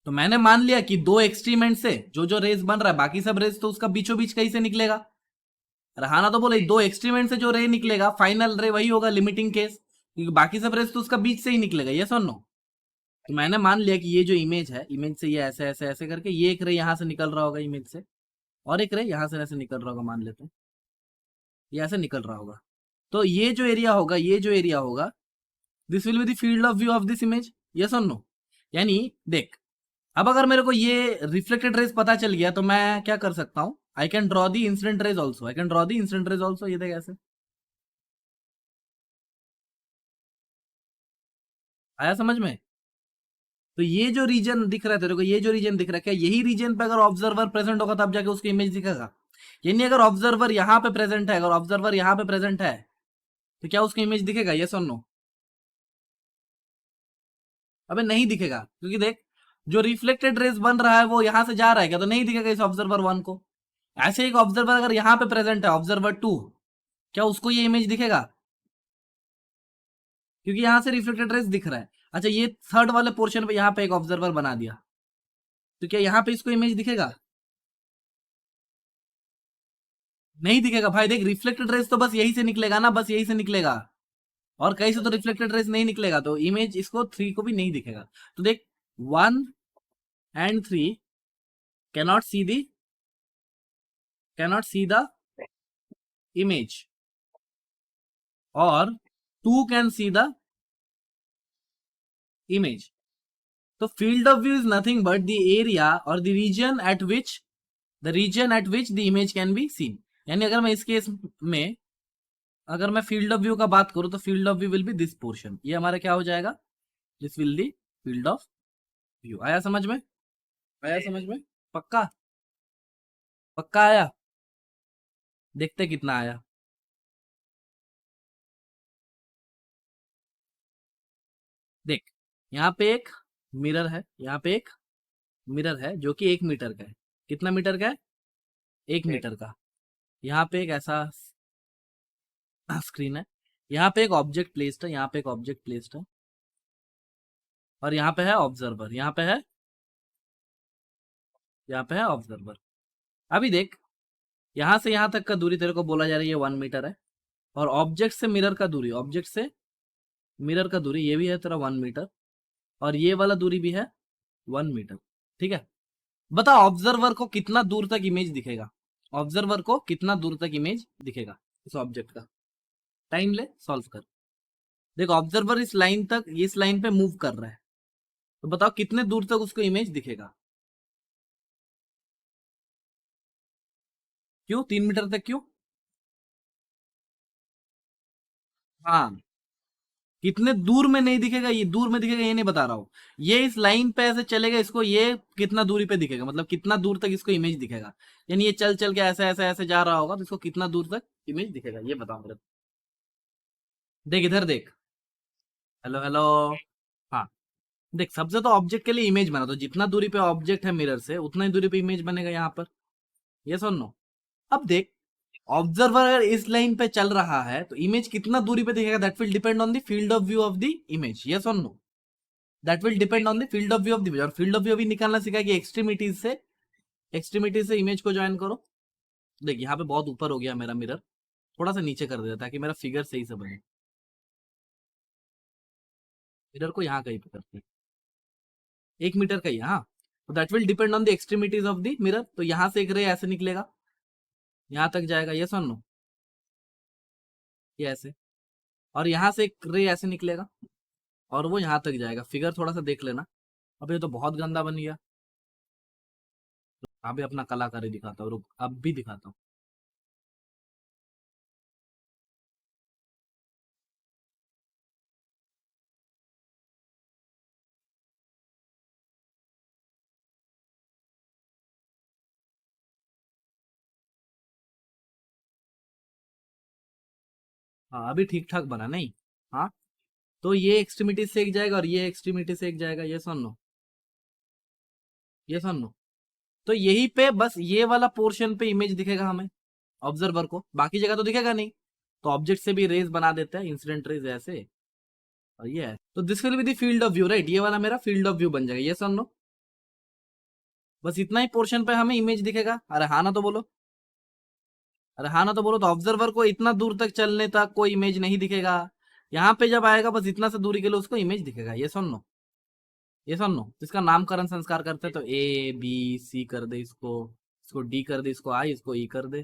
Speaker 1: तो मैंने मान लिया कि दो एक्सट्रीमेंट से जो जो रेज बन रहा है, बाकी सब रेज तो उसका बीचों बीच कहीं से निकलेगा। रहाना तो बोले दो एक्सट्रीमेंट से जो रे निकलेगा, फाइनल रे वही होगा, लिमिटिंग केस, क्योंकि बाकी सब रेज तो उसका बीच से ही निकलेगा। ये सुन लो। तो मैंने मान लिया कि ये जो इमेज है, इमेज से ये ऐसे ऐसे ऐसे करके ये एक रे यहां से निकल रहा होगा इमेज से, और एक रे यहां से ऐसे निकल रहा होगा, मान लेते हैं ये ऐसे निकल रहा होगा। तो ये जो एरिया होगा, this will be the field of view of this image. Yes और नो? यानी देख, अब अगर मेरे को ये रिफ्लेक्टेड रेज पता चल गया तो मैं क्या कर सकता हूँ? I can draw the incident raise also, ये देख ऐसे। आया समझ में? तो ये जो रीजन दिख रहा है तेरे को, ये जो रीजन दिख रहा है, क्या यही रीजन पे अगर ऑब्जर्वर प्रेजेंट होगा तब जाके उसकी इमेज दिखेगा? यानी अगर ऑब्जर्वर यहाँ पे प्रेजेंट है, तो क्या उसकी इमेज दिखेगा? यस और नो? अबे नहीं दिखेगा, क्योंकि देख, जो रिफ्लेक्टेड रेज बन रहा है वो यहां से जा रहा है क्या? तो नहीं दिखेगा इस ऑब्जर्वर वन को। ऐसे एक ऑब्जर्वर अगर यहाँ पे प्रेजेंट है, ऑब्जर्वर टू, क्या उसको ये इमेज दिखेगा? क्योंकि यहां से रिफ्लेक्टेड रेज दिख रहा है। अच्छा, ये थर्ड वाले पोर्शन पे यहाँ पे एक ऑब्जर्वर बना दिया, तो क्या यहाँ पे इसको इमेज दिखेगा? नहीं दिखेगा भाई। देख, रिफ्लेक्टेड रेज तो बस यही से निकलेगा ना, बस यही से निकलेगा, और कहीं से तो रिफ्लेक्टेड रेज नहीं निकलेगा, तो इमेज इसको थ्री को भी नहीं दिखेगा। तो देख, one and three cannot see the cannot see the image, और two can see the image. तो field of view is nothing but the area और the region at which the image can be seen. यानी अगर मैं इस case में, अगर मैं फील्ड ऑफ व्यू का बात करूं, तो field of view will be this portion. ये हमारा क्या हो जाएगा? This will the field of view. आया समझ में? आया समझ में? पक्का? पक्का आया? देखते कितना आया। देख, यहाँ पे एक मिरर है, जो कि 1 मीटर का है। कितना मीटर का है? 1 मीटर का। यहाँ पे एक ऐसा स्क्रीन है, यहाँ पे एक ऑब्जेक्ट प्लेस्ड है, और यहाँ पे है अभी देख, यहाँ से यहाँ तक का दूरी तेरे को बोला जा रही है 1 मीटर है, और ऑब्जेक्ट से मिरर का दूरी ये भी है तेरा 1 मीटर, और ये वाला दूरी भी है 1 मीटर। ठीक है, बता ऑब्जर्वर को कितना दूर तक इमेज दिखेगा? इस ऑब्जेक्ट का। टाइम ले, सॉल्व कर। देखो, ऑब्जर्वर इस लाइन पे मूव कर रहा है, तो बताओ कितने दूर तक उसको इमेज दिखेगा? क्यों 3 मीटर तक? क्यों? हाँ, कितने दूर में नहीं दिखेगा, ये दूर में दिखेगा ये नहीं बता रहा हूँ। ये इस लाइन पे ऐसे चलेगा, इसको ये कितना दूरी पे दिखेगा, मतलब कितना दूर तक इसको इमेज दिखेगा। यानी ये चल चल के ऐसे ऐसे ऐसे जा रहा होगा, तो इसको कितना दूर तक इमेज दिखेगा, ये बताओ मेरे को। देख इधर देख। Hello hello. हाँ, देख सबसे तो ऑब्जेक्ट के लिए इमेज बना, तो जितना दूरी पे ऑब्जेक्ट है मिरर से उतना ही दूरी पे इमेज बनेगा यहाँ पर। ये सुन नो, अब देख ऑब्जर्वर अगर इस लाइन पे चल रहा है तो इमेज कितना दूरी पे दिखेगा, that will depend on the field of view of the image. Yes और no, that will depend on the field of view of the image. और फील्ड ऑफ व्यू भी निकालना सीखा कि एक्सट्रीमिटीज से इमेज को ज्वाइन करो। देख यहाँ पे बहुत ऊपर हो गया मेरा मिरर, थोड़ा सा नीचे कर देता ताकि मेरा फिगर सही से बने। मिरर को यहाँ कहीं पे करते, 1 मीटर का ही, हाँ। तो that will depend on the extremities of the mirror. तो यहाँ से एक रे ऐसे निकलेगा, यहाँ तक जाएगा, ये सुन लो, ये ऐसे। और यहाँ से एक रे ऐसे निकलेगा और वो यहाँ तक जाएगा। फिगर थोड़ा सा देख लेना। अब ये तो बहुत गंदा बन गया। अभी अपना कलाकारी दिखाता हूँ, रुक अब भी दिखाता हूँ। हाँ अभी ठीक ठाक बना नहीं। हाँ, तो ये एक्सट्रीमिटी से एक जाएगा और ये एक्सट्रीमिटी से एक जाएगा, ये सुन लो, ये सुन लो। तो यही पे बस ये वाला पोर्शन पे इमेज दिखेगा हमें ऑब्जर्वर को, बाकी जगह तो दिखेगा नहीं। तो ऑब्जेक्ट से भी रेज बना देते हैं, इंसिडेंट रेज ऐसे। और ये है, तो this will be the field of view, right. ये वाला मेरा फील्ड ऑफ व्यू बन जाएगा, ये सुन लो। बस इतना ही पोर्शन पे हमें इमेज दिखेगा। अरे हाँ ना तो बोलो, अरे हाँ ना तो बोलो। तो ऑब्जर्वर को इतना दूर तक चलने तक कोई इमेज नहीं दिखेगा। यहाँ पे जब आएगा बस इतना सा दूरी के लिए उसको इमेज दिखेगा, ये सुन लो, ये सुन लो। तो इसका नामकरण संस्कार करते हैं, तो ए बी सी कर दे, इसको डी कर दे, इसको आई, इसको ई कर दे।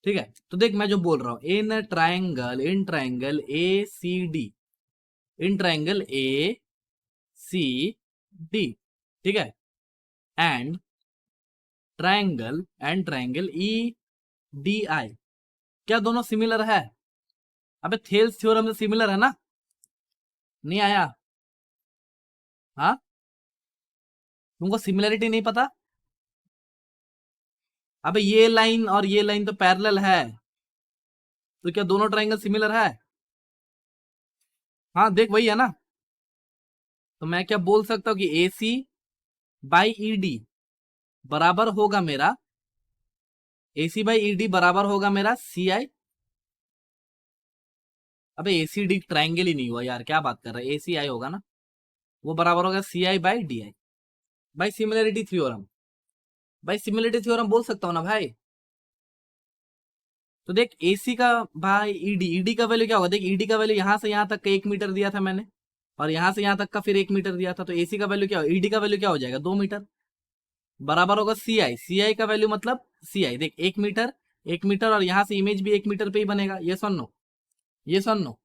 Speaker 1: ठीक है, तो देख मैं जो बोल रहा हूँ, in triangle A C D, in triangle A C D, ठीक है, and triangle E D I, क्या दोनों सिमिलर है? अबे थेल्स थ्योरम से सिमिलर है ना? नहीं आया? हाँ, तुमको सिमिलरिटी नहीं पता? अबे ये लाइन और ये लाइन तो पैरेलल है, तो क्या दोनों ट्राइंगल सिमिलर है? हाँ देख वही है ना। तो मैं क्या बोल सकता हूँ कि ए सी बाई ई डी बराबर होगा मेरा, ए सी बाई ई डी बराबर होगा मेरा सी आई। अबे ए सी डी ट्राइंगल ही नहीं हुआ यार, क्या बात कर रहा है, ए सी आई होगा ना, वो बराबर होगा सी आई बाई डी आई। भाई सिमिलरिटी थ्योरम, भाई सिमिलरिटी थ्योरम बोल सकता हूँ ना भाई। तो देख एसी का भाई ईडी, ईडी का वैल्यू क्या होगा, देख ईडी का वैल्यू यहाँ से यहाँ तक का 1 मीटर दिया था मैंने, और यहाँ से यहाँ तक का फिर 1 मीटर दिया था। तो एसी का वैल्यू क्या होगा, ईडी का वैल्यू क्या हो जाएगा, 2 मीटर, बराबर होगा सी आई। सी आई का वैल्यू मतलब सी आई, देख 1 मीटर, 1 मीटर, और यहाँ से इमेज भी 1 मीटर पे ही बनेगा, ये सुन लो, ये सुन लो।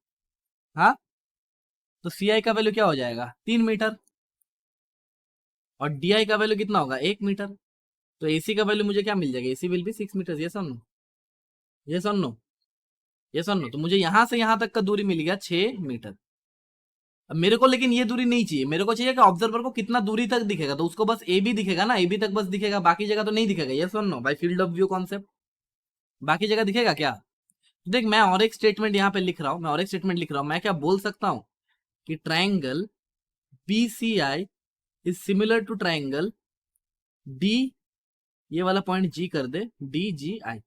Speaker 1: हाँ, तो सी आई का वैल्यू क्या हो जाएगा, 3 मीटर, और डी आई का वैल्यू कितना होगा, 1 मीटर। तो एसी का वैल्यू मुझे क्या मिल जाएगा, एसी विल बी 6 मीटर, ये सुन लो, ये सुन लो, ये सुन लो। तो मुझे यहाँ से यहाँ तक का दूरी मिल गया 6 मीटर। अब मेरे को लेकिन ये दूरी नहीं चाहिए, मेरे को चाहिए कि ऑब्जर्वर को कितना दूरी तक दिखेगा, तो उसको बस ए बी दिखेगा ना, ए बी तक बस दिखेगा, बाकी जगह तो नहीं दिखेगा, ये सुन लो भाई, फील्ड ऑफ व्यू कॉन्सेप्ट। बाकी जगह दिखेगा क्या? देख मैं और एक स्टेटमेंट यहाँ पे लिख रहा हूँ, मैं और एक स्टेटमेंट लिख रहा हूँ। मैं क्या बोल सकता हूँ कि triangle B C I is similar to triangle D, ये वाला पॉइंट जी कर दे, डी जी आई,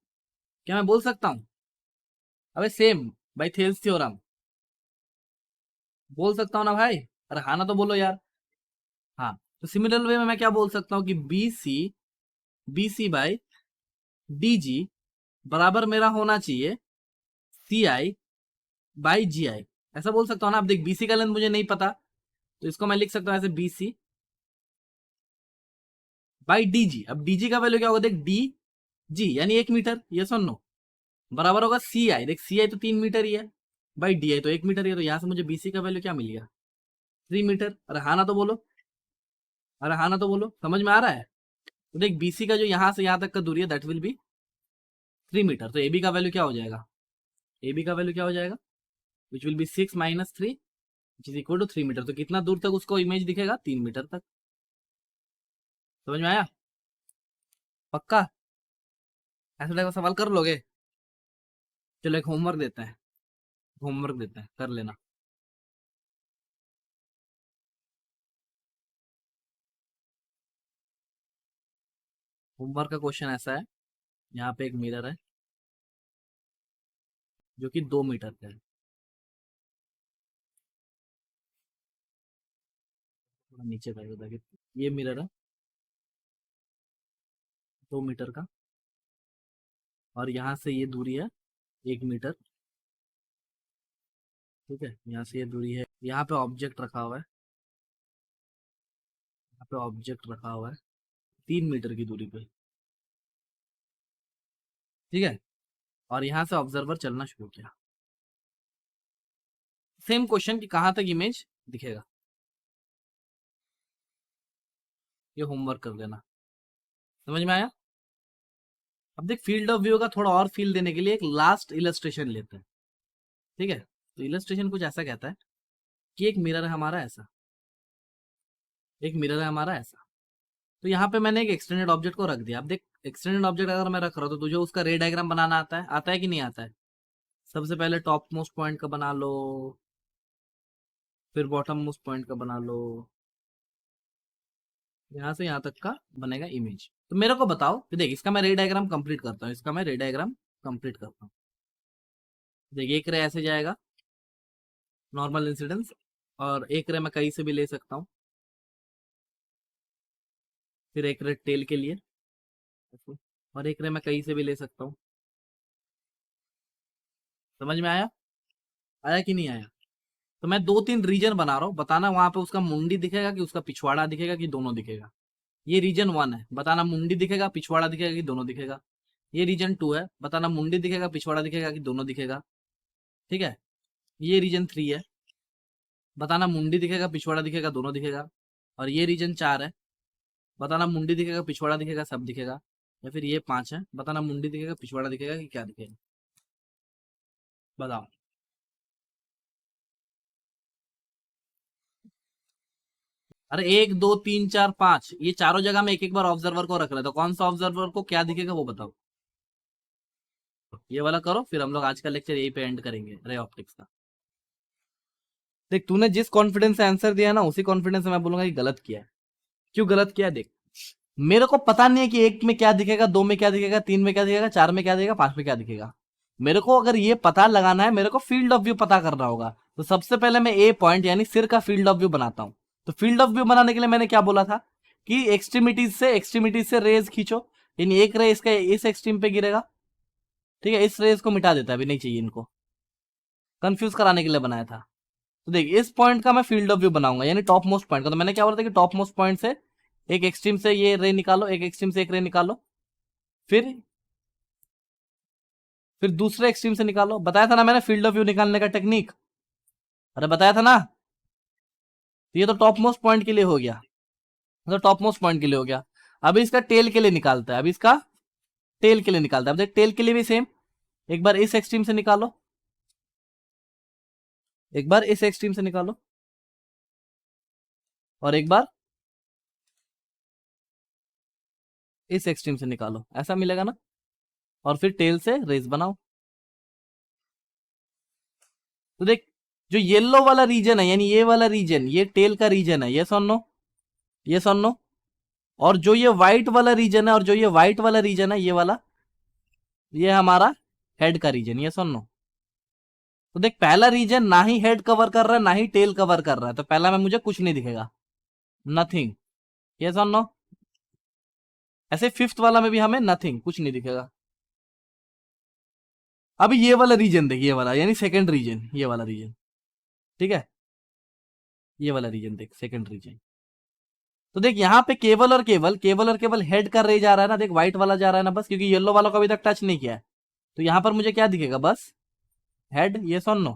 Speaker 1: क्या मैं बोल सकता हूँ? अबे सेम भाई, थेल्स थ्योरम बोल सकता हूँ ना भाई? अरे हाँ ना तो बोलो यार। हाँ, तो सिमिलर वे में मैं क्या बोल सकता हूँ कि B C by D G बराबर मेरा होना चाहिए सी आई बाई जी आई, ऐसा बोल सकता हूँ ना। अब देख बीसी का लेंथ मुझे नहीं पता, तो इसको मैं लिख सकता हूँ ऐसे, बीसी बाई डी जी। अब डी जी का वैल्यू क्या होगा, देख डी जी यानी 1 मीटर, ये सुन लो, बराबर होगा सी आई, देख सी आई तो 3 मीटर ही है, बाई डी आई तो 1 मीटर ही है। तो यहाँ से मुझे बीसी का वैल्यू क्या मिल गया, 3 मीटर। अरे हाँ ना तो बोलो, अरे हाँ ना तो बोलो, समझ में आ रहा है? तो देख बीसी का जो यहाँ से यहाँ तक का दूरी है दैट विल बी 3 मीटर। तो एबी का वैल्यू क्या हो जाएगा, एबी का वैल्यू क्या हो जाएगा, which will be 6 - 3 which is equal to 3 metre. तो कितना दूर तक उसको इमेज दिखेगा, 3 मीटर तक। समझ में आया? पक्का ऐसा टाइप का सवाल कर लोगे? चलो एक होमवर्क देते हैं, होमवर्क देते हैं, कर लेना। होमवर्क का क्वेश्चन ऐसा है, यहाँ पे एक मिरर है जो कि 2 मीटर का है। थोड़ा नीचे कर दो ताकि ये मिरर है 2 मीटर का, और यहाँ से ये दूरी है 1 मीटर। ठीक है, यहाँ से ये दूरी है, यहाँ पे ऑब्जेक्ट रखा हुआ है, यहाँ पे ऑब्जेक्ट रखा हुआ है 3 मीटर की दूरी पे। ठीक है, और यहाँ से ऑब्जर्वर चलना शुरू किया। सेम क्वेश्चन कि कहाँ तक इमेज दिखेगा, ये होमवर्क कर देना। समझ में आया? अब देख, फील्ड ऑफ व्यू का थोड़ा और फील देने के लिए एक लास्ट इलस्ट्रेशन लेते हैं। ठीक है, तो इलस्ट्रेशन कुछ ऐसा कहता है कि एक मिरर है हमारा ऐसा, एक मिरर है हमारा ऐसा। तो यहाँ पे मैंने एक एक्सटेंडेड ऑब्जेक्ट को रख दिया। अब देख, एक्सटेंडेड ऑब्जेक्ट अगर मैं रख रहा हूँ तो तुझे उसका रे डायग्राम बनाना आता है कि नहीं आता है? सबसे पहले टॉप मोस्ट पॉइंट का बना लो, फिर बॉटम मोस्ट पॉइंट का बना लो, यहाँ से यहाँ तक का बनेगा इमेज। तो मेरे को बताओ कि देख, इसका मैं रे डायग्राम कंप्लीट करता हूँ, इसका मैं रे डायग्राम कंप्लीट करता हूँ। देख, एक रे ऐसे जाएगा, नॉर्मल इंसिडेंस, और एक रे मैं कहीं से भी ले सकता हूँ, फिर एक रे टेल के लिए, और एक रे मैं कहीं से भी ले सकता हूँ। समझ में आया? आया कि नहीं आया? तो मैं 2-3 रीजन बना रहा हूँ, बताना वहां पे उसका मुंडी दिखेगा कि उसका पिछवाड़ा दिखेगा कि दोनों दिखेगा। ये रीजन 1 है, बताना मुंडी दिखेगा पिछवाड़ा दिखेगा कि दोनों दिखेगा। ये रीजन 2 है, बताना मुंडी दिखेगा पिछवाड़ा दिखेगा कि दोनों दिखेगा। ठीक है, ये रीजन 3 है, बताना मुंडी दिखेगा पिछवाड़ा दिखेगा दोनों दिखेगा। और ये रीजन 4 है, बताना मुंडी दिखेगा पिछवाड़ा दिखेगा सब दिखेगा। या फिर ये 5 है, बताना मुंडी दिखेगा पिछवाड़ा दिखेगा कि क्या दिखेगा। बताओ। अरे 1 2 3 4 5, ये चारों जगह में एक एक बार ऑब्जर्वर को रख रहे, तो कौन सा ऑब्जर्वर को क्या दिखेगा वो बताओ। ये वाला करो, फिर हम लोग आज का लेक्चर यही पे एंड करेंगे रे ऑप्टिक्स का। देख, तूने जिस कॉन्फिडेंस से आंसर दिया ना, उसी कॉन्फिडेंस से मैं बोलूंगा कि गलत किया है। क्यों गलत किया? देख, मेरे को पता नहीं है कि 1 में क्या दिखेगा, 2 में क्या दिखेगा, 3 में क्या दिखेगा, 4 में क्या दिखेगा, 5 में क्या दिखेगा। मेरे को अगर ये पता लगाना है, मेरे को फील्ड ऑफ व्यू पता करना होगा। तो सबसे पहले मैं ए पॉइंट यानी सिर का फील्ड ऑफ व्यू बनाता हूं। तो फील्ड ऑफ व्यू बनाने के लिए मैंने क्या बोला था कि एक्सट्रीमिटीज से रेज खींचो, यानी एक रे इसका इस एक्सट्रीम पे गिरेगा। ठीक है, इस रेज को मिटा देता है, अभी नहीं चाहिए इनको, कंफ्यूज कराने के लिए बनाया था। तो देख, इस पॉइंट का मैं फील्ड ऑफ व्यू बनाऊंगा, यानी टॉप मोस्ट पॉइंट का। तो मैंने क्या बोला था कि टॉप मोस्ट पॉइंट से एक एक्सट्रीम से ये रे निकालो, एक एक्सट्रीम से एक रे निकालो, फिर दूसरे एक्सट्रीम से निकालो। बताया था ना मैंने फील्ड ऑफ व्यू निकालने का टेक्निक, अरे बताया था ना। ये तो टॉप मोस्ट पॉइंट के लिए हो गया, तो टॉप मोस्ट पॉइंट के लिए हो गया। अभी इसका टेल के लिए निकालता है, अभी इसका टेल के लिए निकालता है। अब देख, टेल के लिए भी सेम, एक बार इस एक्सट्रीम से निकालो, एक बार इस एक्सट्रीम से निकालो, और एक बार इस एक्सट्रीम से निकालो, ऐसा मिलेगा ना। और फिर टेल से रेस बनाओ। तो देख, जो येलो वाला रीजन है, यानी ये वाला रीजन, ये टेल का रीजन है, ये सुन लो, ये सुन लो। और जो ये व्हाइट वाला रीजन है, और जो ये व्हाइट वाला रीजन है, ये वाला, ये हमारा हेड का रीजन, ये सुन लो। तो देख, पहला रीजन ना ही हेड कवर कर रहा है ना ही टेल कवर कर रहा है, तो पहला में मुझे कुछ नहीं दिखेगा, नथिंग, ये सुन लो। ऐसे फिफ्थ वाला में भी हमें नथिंग, कुछ नहीं दिखेगा। अभी ये वाला रीजन देख, ये वाला यानी सेकंड रीजन, ये वाला रीजन, ठीक है, ये वाला रीजन देख, सेकंड रीजन। तो देख, यहाँ पे केवल हेड का रे जा रहा है ना, देख व्हाइट वाला जा रहा है ना बस, क्योंकि येलो वाला को अभी तक टच नहीं किया है। तो यहाँ पर मुझे क्या दिखेगा? बस हेड, ये सुन लो,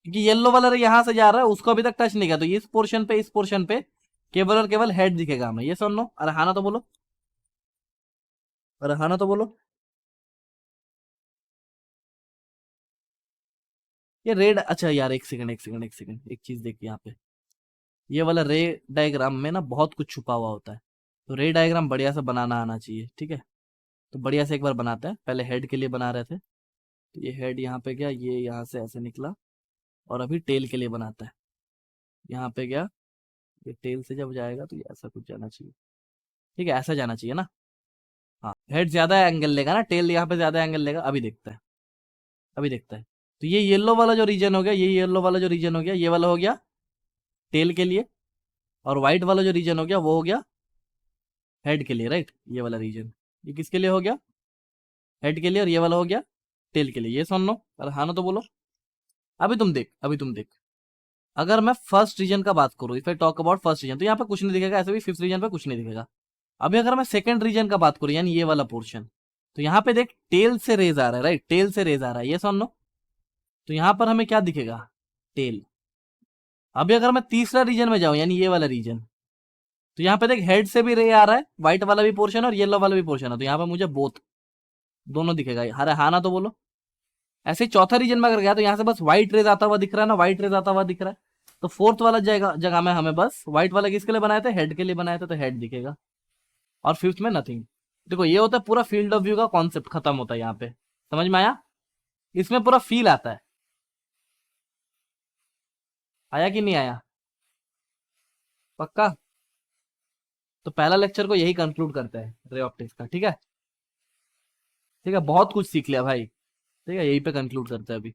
Speaker 1: क्योंकि येलो वाला रे यहाँ से जा रहा है, उसको अभी तक टच नहीं किया, तो इस पोर्शन पे केवल हेड दिखेगा हमें, ये सुन लो। अरे हाँ ना तो बोलो, अरे हाँ ना तो बोलो। ये रेड, अच्छा यार, एक सेकंड, एक चीज देखिए यहाँ पे, ये वाला रे डायग्राम में ना बहुत कुछ छुपा हुआ होता है। तो रे डायग्राम बढ़िया से बनाना आना चाहिए, ठीक है। तो बढ़िया से एक बार बनाते हैं, पहले हेड के लिए बना रहे थे, तो ये हेड यहाँ पे गया, ये यहाँ से ऐसे निकला, और अभी टेल के लिए बनाता है, यहाँ पे गया, ये टेल से जब जाएगा तो ये ऐसा कुछ जाना चाहिए। ठीक है, ऐसा जाना चाहिए ना। हाँ, हेड ज्यादा एंगल लेगा ना, टेल यहाँ पे ज्यादा एंगल लेगा। अभी देखते हैं, अभी देखते हैं। तो ये येलो वाला जो रीजन हो गया, ये येलो वाला जो रीजन हो गया, ये वाला हो गया टेल के लिए, और व्हाइट वाला जो रीजन हो गया वो हो गया हेड के लिए, राइट। ये वाला रीजन ये किसके लिए हो गया, हेड के लिए, और ये वाला हो गया टेल के लिए। ये सुन लो, अरे हाँ ना तो बोलो। अभी तुम देख, अभी तुम देख, अगर मैं फर्स्ट रीजन का बात करूं, if I talk about first region, तो यहाँ पे कुछ नहीं दिखेगा, ऐसे भी फिफ्थ रीजन पे कुछ नहीं दिखेगा। अभी अगर मैं सेकंड रीजन का बात करूं, यानी ये वाला पोर्शन, तो यहाँ पे देख टेल से रेज आ रहा है, राइट, टेल से रेज आ रहा है, ये सुन लो। तो यहाँ पर हमें क्या दिखेगा, टेल। अभी अगर मैं तीसरा रीजन में जाऊं, यानी ये वाला रीजन, तो यहाँ पे देख हेड से भी रे आ रहा है, व्हाइट वाला भी पोर्शन और येलो वाला भी पोर्शन है, तो यहाँ पे मुझे बोथ दोनों दिखेगा। अरे हाँ ना तो बोलो। ऐसे ही चौथा रीजन में अगर गया, तो यहाँ से बस व्हाइट रेज आता हुआ दिख रहा है ना, व्हाइट रेज आता हुआ दिख रहा है। तो फोर्थ वाला जगह जगह में हमें बस व्हाइट वाला किसके लिए बनाए थे, हेड के लिए बनाए थे, तो हेड दिखेगा। और फिफ्थ में नथिंग। देखो ये होता है पूरा फील्ड ऑफ व्यू का कॉन्सेप्ट, खत्म होता है यहाँ पे। समझ में आया, इसमें पूरा फील आता है। आया कि नहीं आया, पक्का। तो पहला लेक्चर को यही कंक्लूड करते हैं रे ऑप्टिक्स का, ठीक है। ठीक है, बहुत कुछ सीख लिया भाई, ठीक है, यही पे कंक्लूड करते हैं अभी।